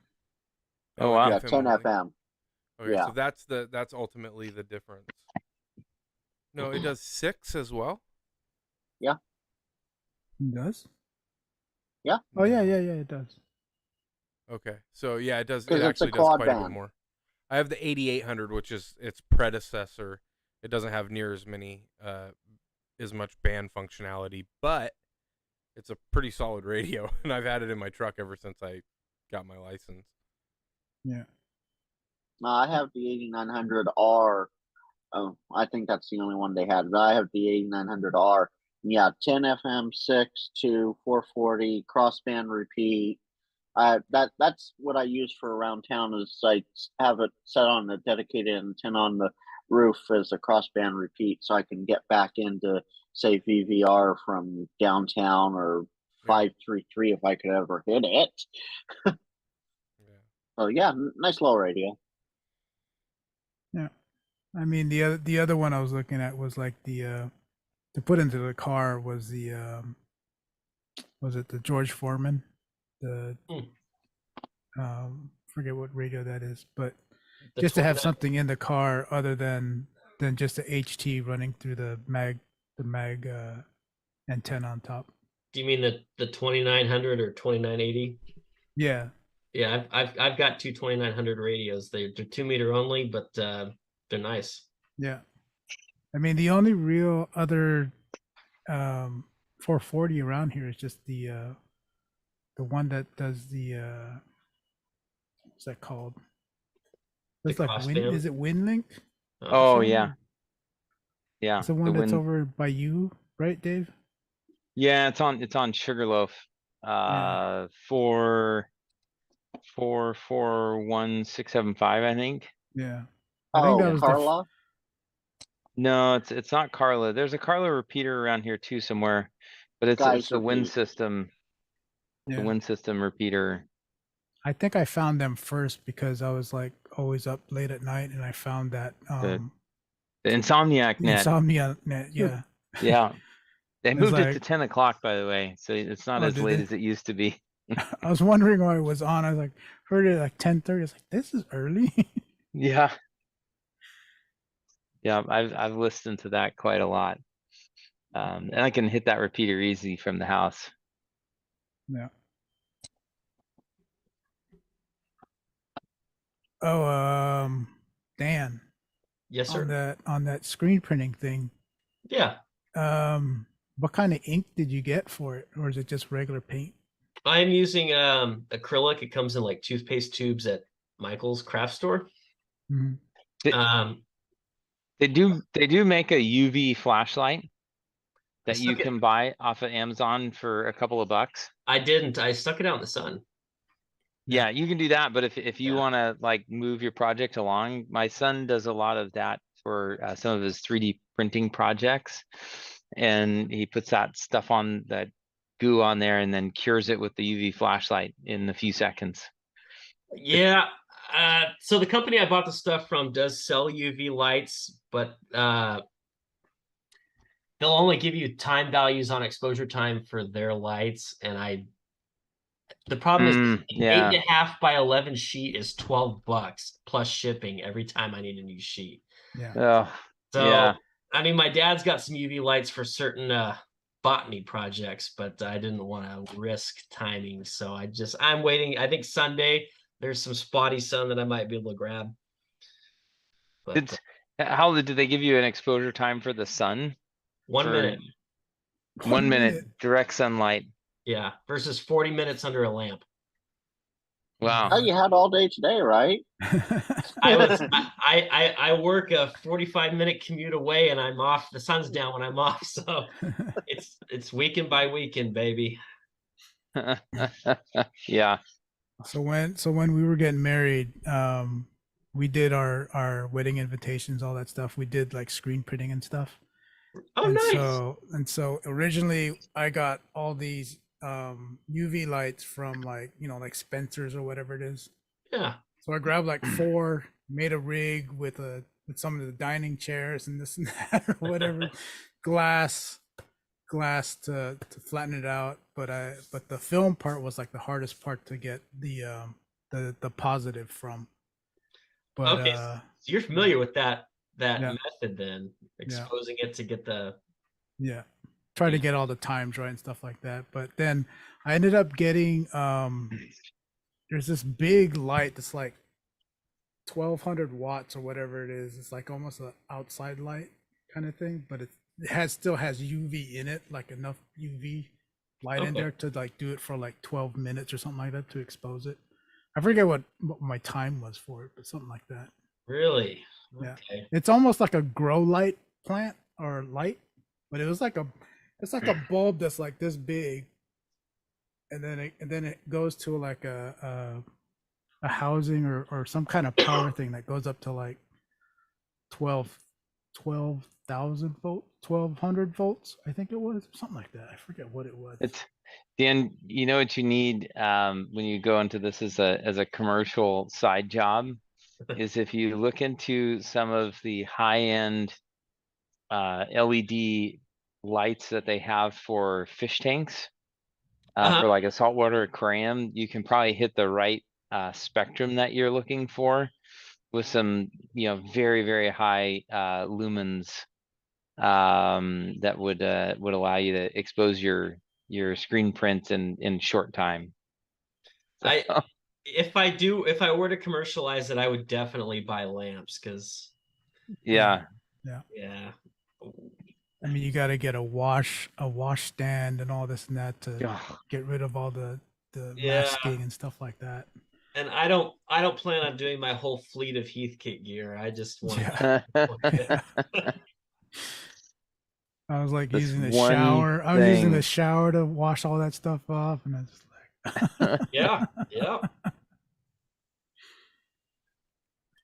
Speaker 5: Oh wow.
Speaker 2: Yeah, 10 FM.
Speaker 6: Okay,
Speaker 2: Yeah.
Speaker 6: so that's ultimately the difference. No, it does 6 as well.
Speaker 2: Yeah.
Speaker 7: It does?
Speaker 2: Yeah.
Speaker 7: Oh yeah, it does.
Speaker 6: Okay, so yeah, it does. It
Speaker 2: 'Cause it's a
Speaker 6: actually does
Speaker 2: quad
Speaker 6: quite a bit
Speaker 2: band.
Speaker 6: more. I have the 8800, which is its predecessor. It doesn't have near as much band functionality, but it's a pretty solid radio, and I've had it in my truck ever since I got my license.
Speaker 7: Yeah.
Speaker 2: I have the 8900R. Oh, I think that's the only one they had. But I have the 8900R. Yeah, 10 FM, 6 to 440 crossband repeat. That's what I use for around town. Is I have it set on the dedicated antenna on the roof as a crossband repeat, so I can get back into, say, VVR from downtown or 533 if I could ever hit it.
Speaker 6: Yeah.
Speaker 2: So yeah, nice little radio.
Speaker 7: Yeah. I mean, the other one I was looking at was like the to put into the car was the was it the George Foreman, the forget what radio that is, but just to have something in the car other than just the HT running through the mag antenna on top.
Speaker 1: Do you mean the 2900 or 2980?
Speaker 7: Yeah.
Speaker 1: Yeah, I've got two 2900 radios. They're 2 meter only, but they're nice.
Speaker 7: Yeah. I mean, the only real other 440 around here is just the one that does the what's that called? It's like is it WinLink?
Speaker 5: Oh yeah. Yeah.
Speaker 7: It's the one that's over by you, right, Dave?
Speaker 5: Yeah, it's on Sugarloaf. 441,675, I think.
Speaker 7: Yeah. I think that was
Speaker 2: Carla?
Speaker 5: No, it's not Carla. There's a Carla repeater around here too somewhere, but it's the wind system.
Speaker 7: Yeah.
Speaker 5: The wind system repeater.
Speaker 7: I think I found them first because I was like always up late at night, and I found that
Speaker 5: The Insomniac net.
Speaker 7: Insomniac net, yeah.
Speaker 5: Yeah. They moved it to
Speaker 7: like,
Speaker 5: 10 o'clock, by the way, so it's not as late as it used to be.
Speaker 7: I was wondering why it was on. I was like, heard it at like 10:30. I was like, this is early.
Speaker 5: Yeah. Yeah, I've listened to that quite a lot. And I can hit that repeater easy from the house.
Speaker 7: Yeah. Oh, Dan,
Speaker 1: Yes, sir.
Speaker 7: on that screen printing thing.
Speaker 1: Yeah.
Speaker 7: What kind of ink did you get for it, or is it just regular paint?
Speaker 1: I'm using acrylic. It comes in like toothpaste tubes at Michael's craft store.
Speaker 7: Mhm.
Speaker 1: Um,
Speaker 5: They do make a UV flashlight that you
Speaker 1: stuck it-
Speaker 5: can buy off of Amazon for a couple of bucks.
Speaker 1: I didn't. I stuck it out in the sun.
Speaker 5: Yeah, you can do that, but if you
Speaker 1: Yeah.
Speaker 5: want to like move your project along, my son does a lot of that for some of his 3D printing projects, and he puts that stuff on that goo on there and then cures it with the UV flashlight in a few seconds.
Speaker 1: Yeah. So the company I bought the stuff from does sell UV lights, but they'll only give you time values on exposure time for their lights. And the problem is an
Speaker 5: Yeah.
Speaker 1: 8.5 by 11 sheet is $12 plus shipping every time I need a new sheet.
Speaker 7: Yeah.
Speaker 5: Oh,
Speaker 1: So,
Speaker 5: yeah.
Speaker 1: I mean, my dad's got some UV lights for certain botany projects, but I didn't want to risk timing. So I'm waiting. I think Sunday there's some spotty sun that I might be able to grab. But
Speaker 5: How did they give you an exposure time for the sun?
Speaker 1: 1 minute.
Speaker 5: 1 minute direct sunlight.
Speaker 1: Yeah, versus 40 minutes under a lamp.
Speaker 5: Wow.
Speaker 2: Oh, you had all day today, right?
Speaker 1: I work a 45-minute commute away, and I'm off. The sun's down when I'm off, so it's weekend by weekend, baby.
Speaker 5: Yeah.
Speaker 7: So when we were getting married, we did our wedding invitations, all that stuff. We did like screen printing and stuff.
Speaker 1: Oh, nice.
Speaker 7: So originally I got all these UV lights from like Spencer's or whatever it is.
Speaker 1: Yeah.
Speaker 7: So I grabbed like 4, made a rig with some of the dining chairs and this and that or whatever, glass to flatten it out. But the film part was like the hardest part to get the positive from. But
Speaker 1: okay, so you're familiar with that
Speaker 7: yeah.
Speaker 1: method then, exposing it to get the
Speaker 7: try to get all the times right and stuff like that. But then I ended up getting there's this big light that's like 1200 watts or whatever it is. It's like almost an outside light kind of thing, but it still has UV in it, like enough UV light in there to like do it for like 12 minutes or something like that to expose it. I forget what my time was for it, but something like that.
Speaker 1: Really?
Speaker 7: Yeah.
Speaker 1: Okay.
Speaker 7: It's almost like a grow light plant or light, but it's like a bulb that's like this big, and then it goes to like a housing or some kind of power thing that goes up to like 12,000 volts, 1200 volts, I think it was, something like that. I forget what it was.
Speaker 5: It's Dan, you know what you need when you go into this as a commercial side job is if you look into some of the high-end LED lights that they have for fish tanks, for like a saltwater aquarium, you can probably hit the right spectrum that you're looking for with some very, very high lumens that would allow you to expose your screen print in short time.
Speaker 1: If I were to commercialize it, I would definitely buy lamps because
Speaker 5: yeah.
Speaker 7: I mean, you got to get a wash stand and all this and that to get rid of all the masking and stuff like that.
Speaker 1: And I don't plan on doing my whole fleet of Heathkit gear. I just want
Speaker 7: I was like using the shower. I was using the shower to wash all that stuff off, and I was like,
Speaker 1: yeah.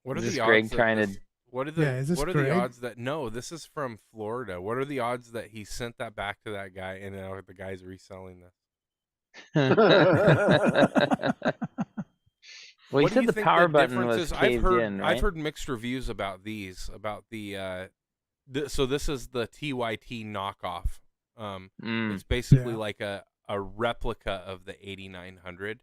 Speaker 6: What are the
Speaker 5: Greg
Speaker 6: odds? What are the odds that this is from Florida? What are the odds that he sent that back to that guy and now the guy's reselling this?
Speaker 5: Well, you said the power button was caved in, right?
Speaker 6: I've heard mixed reviews about these. About the so this is the TYT knockoff. It's basically like a replica of the 8900.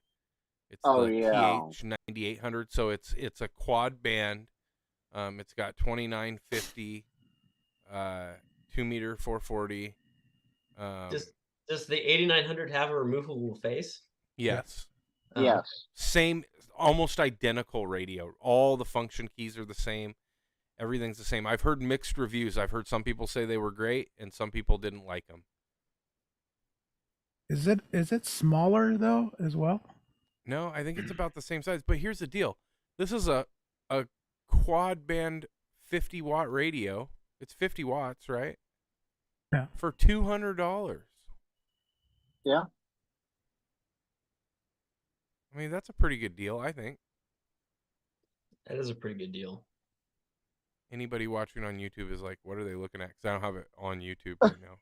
Speaker 6: It's the TH 9800. So it's a quad band. It's got 2950, 2-meter 440.
Speaker 1: Does the 8900 have a removable face?
Speaker 6: Yes.
Speaker 2: Yes.
Speaker 6: Same. almost identical radio. All the function keys are the same. Everything's the same. I've heard mixed reviews. I've heard some people say they were great, and some people didn't like them.
Speaker 7: Is it smaller though as well?
Speaker 6: No, I think it's about the same size. But here's the deal: this is a quad band 50-watt radio. It's 50 watts, right?
Speaker 7: Yeah.
Speaker 6: For $200.
Speaker 2: Yeah.
Speaker 6: I mean, that's a pretty good deal, I think.
Speaker 1: That is a pretty good deal.
Speaker 6: Anybody watching on YouTube is like, what are they looking at? Because I don't have it on YouTube right now.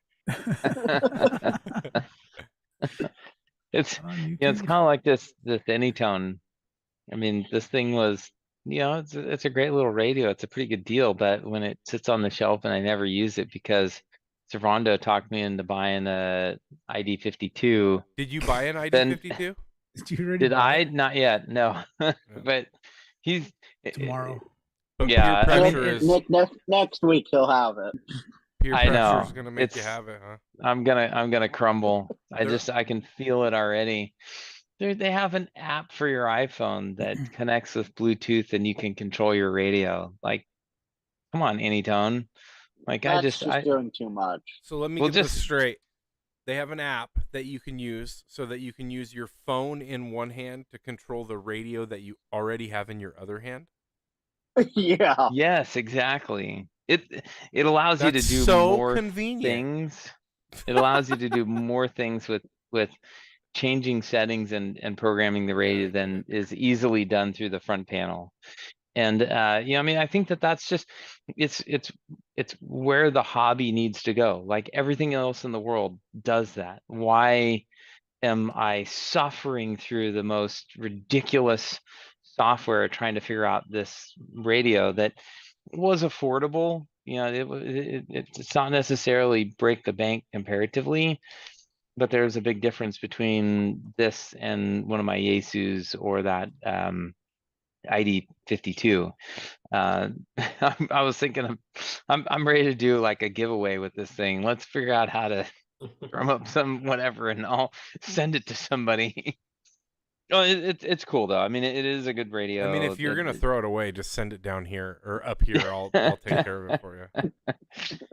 Speaker 5: It's it's kind of like this Anytone. I mean, this thing was, it's a great little radio. It's a pretty good deal, but when it sits on the shelf and I never use it because Servando talked me into buying a ID52.
Speaker 6: Did you buy an ID52?
Speaker 5: Did I? Not yet. No, but he's
Speaker 7: tomorrow.
Speaker 6: But
Speaker 5: yeah,
Speaker 6: peer pressure is
Speaker 2: Nick, next week he'll have it.
Speaker 6: Peer
Speaker 5: I
Speaker 6: pressure
Speaker 5: know.
Speaker 6: is gonna make you have it, huh?
Speaker 5: I'm gonna crumble. I can feel it already. They have an app for your iPhone that connects with Bluetooth and you can control your radio. Like, come on, Anytone. Like
Speaker 2: That's just doing too much.
Speaker 6: So let me get this straight. They have an app that you can use so that you can use your phone in one hand to control the radio that you already have in your other hand.
Speaker 2: Yeah.
Speaker 5: Yes, exactly. It allows you to do more things. It allows you to do more things with changing settings and programming the radio than is easily done through the front panel. And I mean, I think that's just it's where the hobby needs to go. Like everything else in the world does that. Why am I suffering through the most ridiculous software trying to figure out this radio that was affordable? It's not necessarily break the bank comparatively, but there's a big difference between this and one of my Yaesus or that ID52. I was thinking I'm ready to do like a giveaway with this thing. Let's figure out how to drum up some whatever and I'll send it to somebody. Oh, it's cool though. I mean, it is a good radio.
Speaker 6: I mean, if you're gonna throw it away, just send it down here or up here. I'll take care of it for you.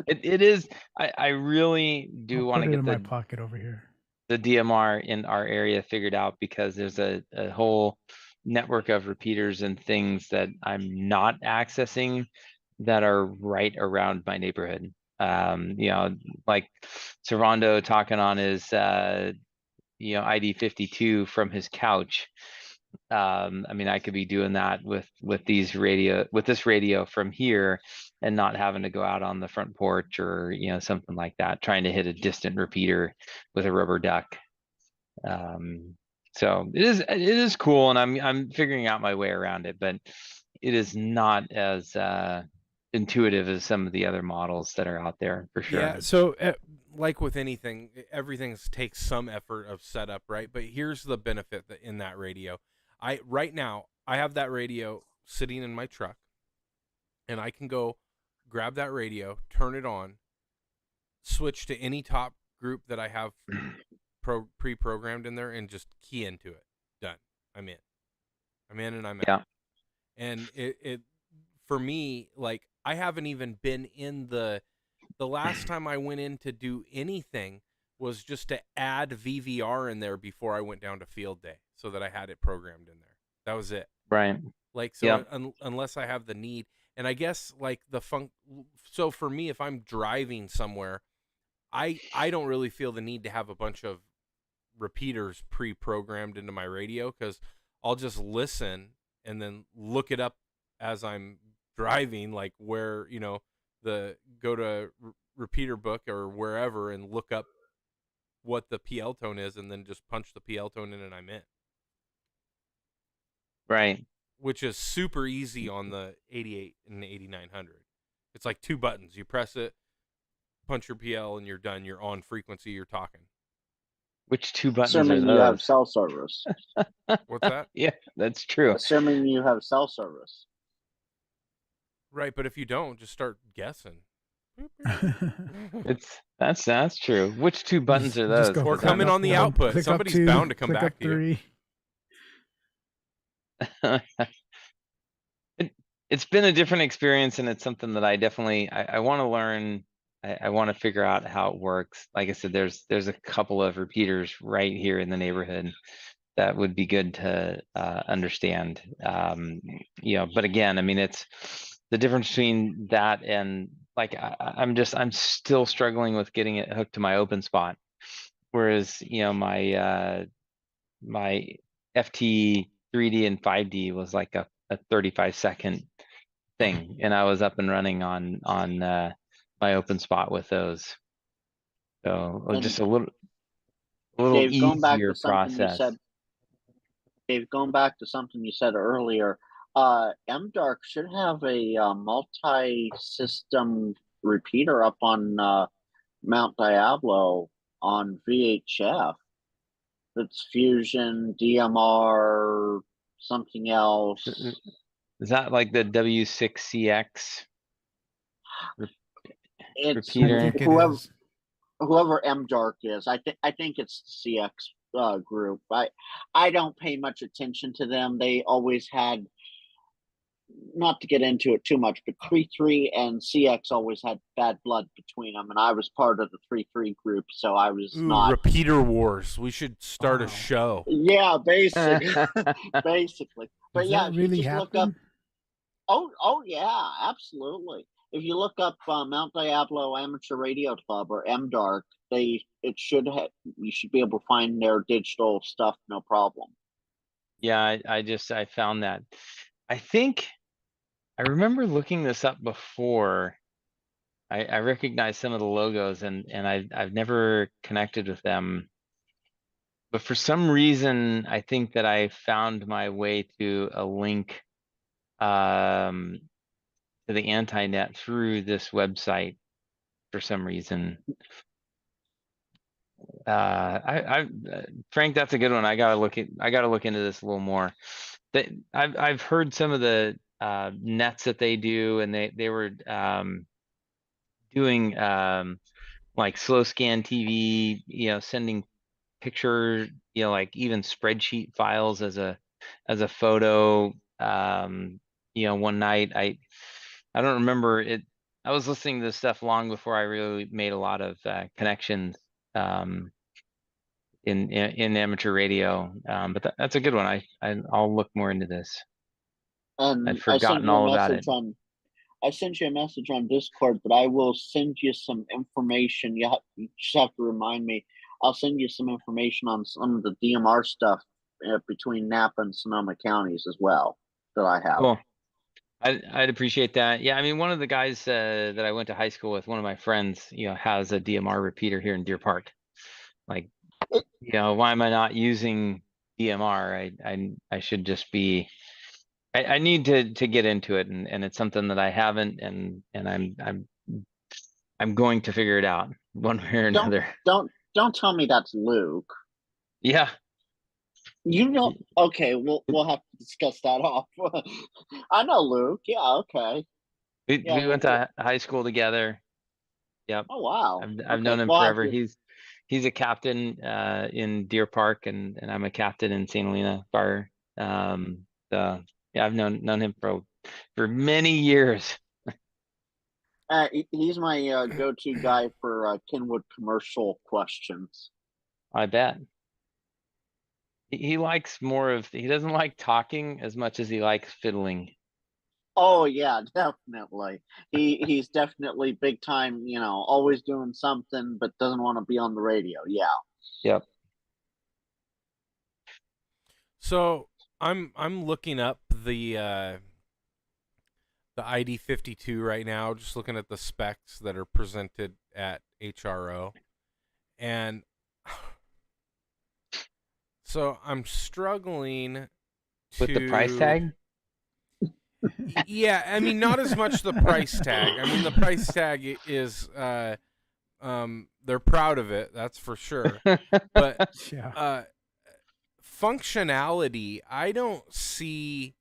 Speaker 5: It is. I really do want to get
Speaker 7: in my pocket over here.
Speaker 5: The DMR in our area figured out because there's a whole network of repeaters and things that I'm not accessing that are right around my neighborhood. Like Servando talking on his ID52 from his couch. I mean, I could be doing that with this radio from here and not having to go out on the front porch or something like that, trying to hit a distant repeater with a rubber duck. So it is cool, and I'm figuring out my way around it, but it is not as intuitive as some of the other models that are out there for sure.
Speaker 6: Yeah. So like with anything, everything takes some effort of setup, right? But here's the benefit in that radio. Right now I have that radio sitting in my truck, and I can go grab that radio, turn it on, switch to any top group that I have pre-programmed in there, and just key into it. Done. I'm in and I'm out.
Speaker 5: Yeah.
Speaker 6: And it for me, like, I haven't even been in the last time I went in to do anything was just to add VVR in there before I went down to field day so that I had it programmed in there. That was it.
Speaker 5: Right.
Speaker 6: Like, so unless I have the need, and I guess like so for me, if I'm driving somewhere, I don't really feel the need to have a bunch of repeaters pre-programmed into my radio, because I'll just listen and then look it up as I'm driving, like where, go to repeater book or wherever and look up what the PL tone is, and then just punch the PL tone in and I'm in.
Speaker 5: Right.
Speaker 6: Which is super easy on the 88 and the 8900. It's like 2 buttons. You press it, punch your PL, and you're done. You're on frequency. You're talking.
Speaker 5: Which 2 buttons
Speaker 2: Assuming
Speaker 5: are
Speaker 2: you have
Speaker 5: those?
Speaker 2: cell service.
Speaker 6: What's that?
Speaker 5: Yeah, that's true.
Speaker 2: Assuming you have cell service.
Speaker 6: Right, but if you don't, just start guessing.
Speaker 5: That's true. Which 2 buttons are those?
Speaker 6: Or come in on the output. Somebody's bound to come back to you.
Speaker 5: It's been a different experience, and it's something that I definitely I want to learn. I want to figure out how it works. Like I said, there's a couple of repeaters right here in the neighborhood that would be good to understand. But again, I mean, it's the difference between that and like I'm still struggling with getting it hooked to my open spot. Whereas, my my FT 3D and 5D was like a 35-second thing, and I was up and running on my open spot with those. So just a little
Speaker 2: Dave, going back
Speaker 5: easier
Speaker 2: to something
Speaker 5: process.
Speaker 2: you said. Dave, going back to something you said earlier, MDark should have a multi-system repeater up on Mount Diablo on VHF. It's Fusion, DMR, something else.
Speaker 5: Is that like the W6CX
Speaker 2: It's
Speaker 5: repeater?
Speaker 2: whoever MDark is. I think it's CX group. I don't pay much attention to them. They always had, not to get into it too much, but 3.3 and CX always had bad blood between them, and I was part of the 3.3 group, so I was not.
Speaker 6: Repeater wars. We should start a show.
Speaker 2: Yeah, basically. But
Speaker 7: Does
Speaker 2: yeah,
Speaker 7: that
Speaker 2: if you
Speaker 7: really
Speaker 2: just
Speaker 7: happen?
Speaker 2: look up. Oh yeah, absolutely. If you look up Mount Diablo Amateur Radio Club or MDark, you should be able to find their digital stuff, no problem.
Speaker 5: Yeah, I found that. I think I remember looking this up before. I recognize some of the logos, and I've never connected with them. But for some reason, I think that I found my way to a link to the Antinet through this website for some reason. Frank, that's a good one. I gotta look into this a little more. I've heard some of the nets that they do, and they were doing like slow scan TV, sending picture, like even spreadsheet files as a photo. One night I don't remember it. I was listening to this stuff long before I really made a lot of connections in amateur radio. But that's a good one. I'll look more into this.
Speaker 2: And
Speaker 5: I'd forgotten all about it.
Speaker 2: I sent you a message on Discord, but I will send you some information. You just have to remind me. I'll send you some information on some of the DMR stuff between Napa and Sonoma counties as well that I have.
Speaker 5: Cool. I'd appreciate that. Yeah, I mean, one of the guys that I went to high school with, one of my friends, has a DMR repeater here in Deer Park. Like, why am I not using DMR? I should just be. I need to get into it, and it's something that I haven't, and I'm going to figure it out one way or another.
Speaker 2: Don't tell me that's Luke.
Speaker 5: Yeah.
Speaker 2: Okay, we'll have to discuss that off. I know Luke. Yeah, okay.
Speaker 5: We went to high school together. Yep.
Speaker 2: Oh wow.
Speaker 5: I've known him forever. He's a captain in Deer Park, and I'm a captain in St. Helena Fire. Yeah, I've known him for many years.
Speaker 2: He's my go-to guy for Kenwood commercial questions.
Speaker 5: I bet. He likes he doesn't like talking as much as he likes fiddling.
Speaker 2: Oh yeah, definitely. He's definitely big time, always doing something, but doesn't want to be on the radio. Yeah.
Speaker 5: Yep.
Speaker 6: So I'm looking up the ID52 right now, just looking at the specs that are presented at HRO, and so I'm struggling
Speaker 5: with the price tag.
Speaker 6: Yeah, I mean, not as much the price tag. I mean, the price tag is they're proud of it, that's for sure. But functionality, I don't see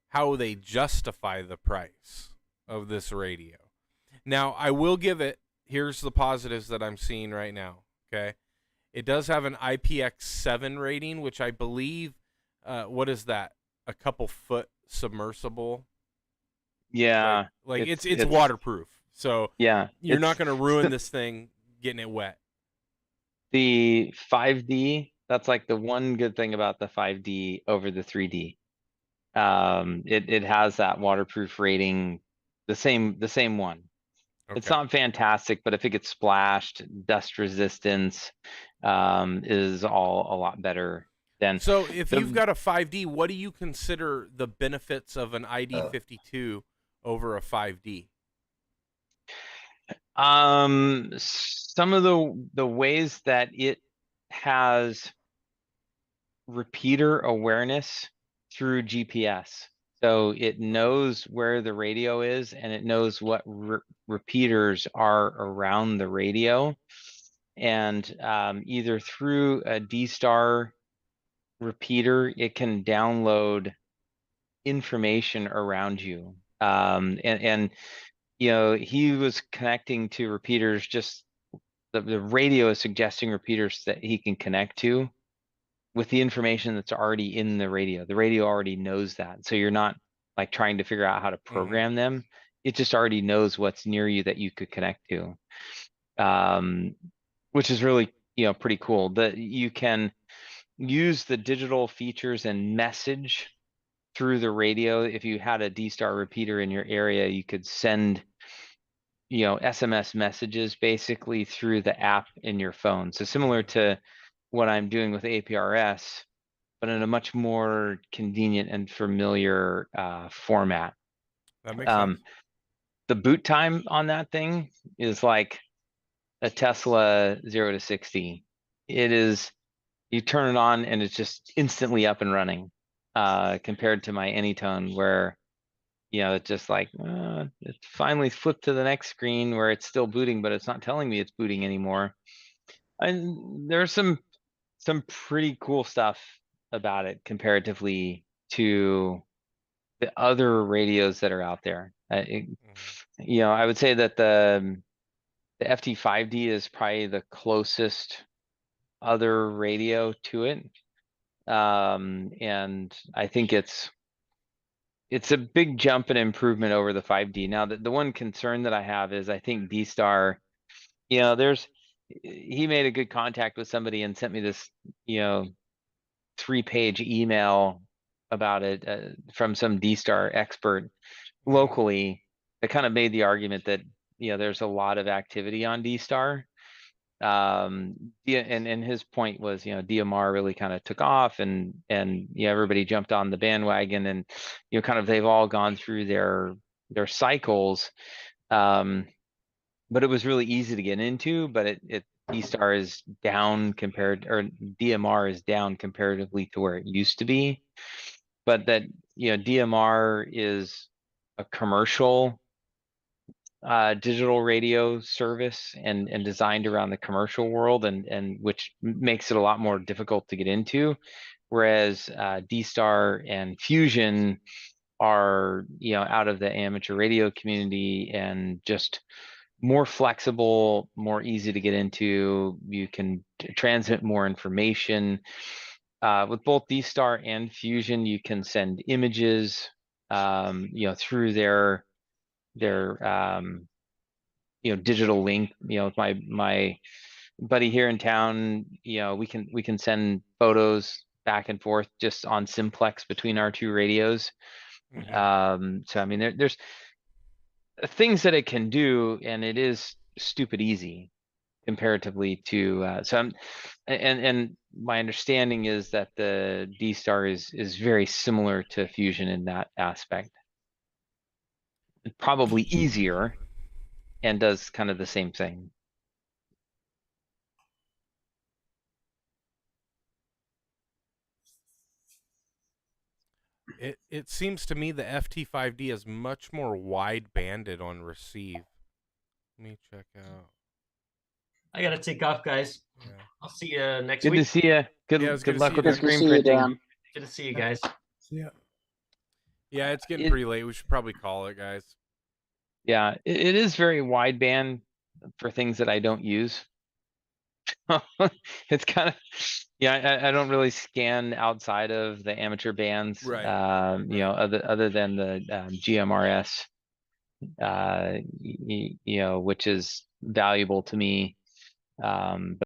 Speaker 6: how they justify the price of this radio. Now, I will give it, here's the positives that I'm seeing right now, okay? It does have an IPX7 rating, which I believe, what is that? a couple foot submersible.
Speaker 5: Yeah,
Speaker 6: like it's waterproof, so
Speaker 5: yeah,
Speaker 6: you're not going to ruin this thing getting it wet.
Speaker 5: The 5D, that's like the one good thing about the 5D over the 3D. It has that waterproof rating, the same one.
Speaker 6: Okay.
Speaker 5: It's not fantastic, but if it gets splashed, dust resistance is all a lot better than.
Speaker 6: So if you've got a 5D, what do you consider the benefits of an ID52 over a 5D?
Speaker 5: Some of the ways that it has repeater awareness through GPS. So it knows where the radio is, and it knows what repeaters are around the radio. And either through a D-Star repeater, it can download information around you. And you know, he was connecting to repeaters, just the radio is suggesting repeaters that he can connect to with the information that's already in the radio. The radio already knows that. So you're not like trying to figure out how to program them. It just already knows what's near you that you could connect to, which is really, you know, pretty cool. That you can use the digital features and message through the radio. If you had a D-Star repeater in your area, you could send, you know, SMS messages basically through the app in your phone. So similar to what I'm doing with APRS, but in a much more convenient and familiar format.
Speaker 6: That makes sense.
Speaker 5: The boot time on that thing is like a Tesla 0 to 60. It is, you turn it on and it's just instantly up and running, compared to my Anytone, where, you know, it's just like, it finally flipped to the next screen where it's still booting, but it's not telling me it's booting anymore. And there's some pretty cool stuff about it comparatively to the other radios that are out there. You know, I would say that the FT5D is probably the closest other radio to it. And I think it's a big jump and improvement over the 5D. Now, the one concern that I have is I think D-Star, you know, he made a good contact with somebody and sent me this, you know, 3-page email about it from some D-Star expert locally that kind of made the argument that, you know, there's a lot of activity on D-Star. And his point was, you know, DMR really kind of took off, and you know, everybody jumped on the bandwagon, and, you know, kind of they've all gone through their cycles. But it was really easy to get into, but D-Star is down compared, or DMR is down comparatively to where it used to be. But that, you know, DMR is a commercial digital radio service and designed around the commercial world, and which makes it a lot more difficult to get into. Whereas D-Star and Fusion are, you know, out of the amateur radio community and just more flexible, more easy to get into. You can transmit more information. With both D-Star and Fusion, you can send images, you know, through their you know, digital link. You know, with my buddy here in town, you know, we can send photos back and forth just on simplex between our two radios. So I mean, there's things that it can do, and it is stupid easy comparatively to and my understanding is that the D-Star is very similar to Fusion in that aspect. Probably easier, and does kind of the same thing.
Speaker 6: It seems to me the FT5D is much more wide banded on receive. Let me check out.
Speaker 1: I gotta take off, guys.
Speaker 6: Yeah.
Speaker 1: I'll see you next
Speaker 5: Good
Speaker 1: week.
Speaker 5: to see you. Good
Speaker 6: to
Speaker 5: luck
Speaker 6: see
Speaker 5: with
Speaker 6: you,
Speaker 5: the
Speaker 6: Dan.
Speaker 5: screen
Speaker 2: See you,
Speaker 5: printing.
Speaker 2: Dan.
Speaker 1: Good to see you guys.
Speaker 7: Yeah.
Speaker 6: Yeah, it's getting pretty late. We should probably call it, guys.
Speaker 5: Yeah, it is very wideband for things that I don't use. it's kind of, yeah, I don't really scan outside of the amateur bands,
Speaker 6: Right.
Speaker 5: you know, other than the GMRS, you know, which is valuable to me.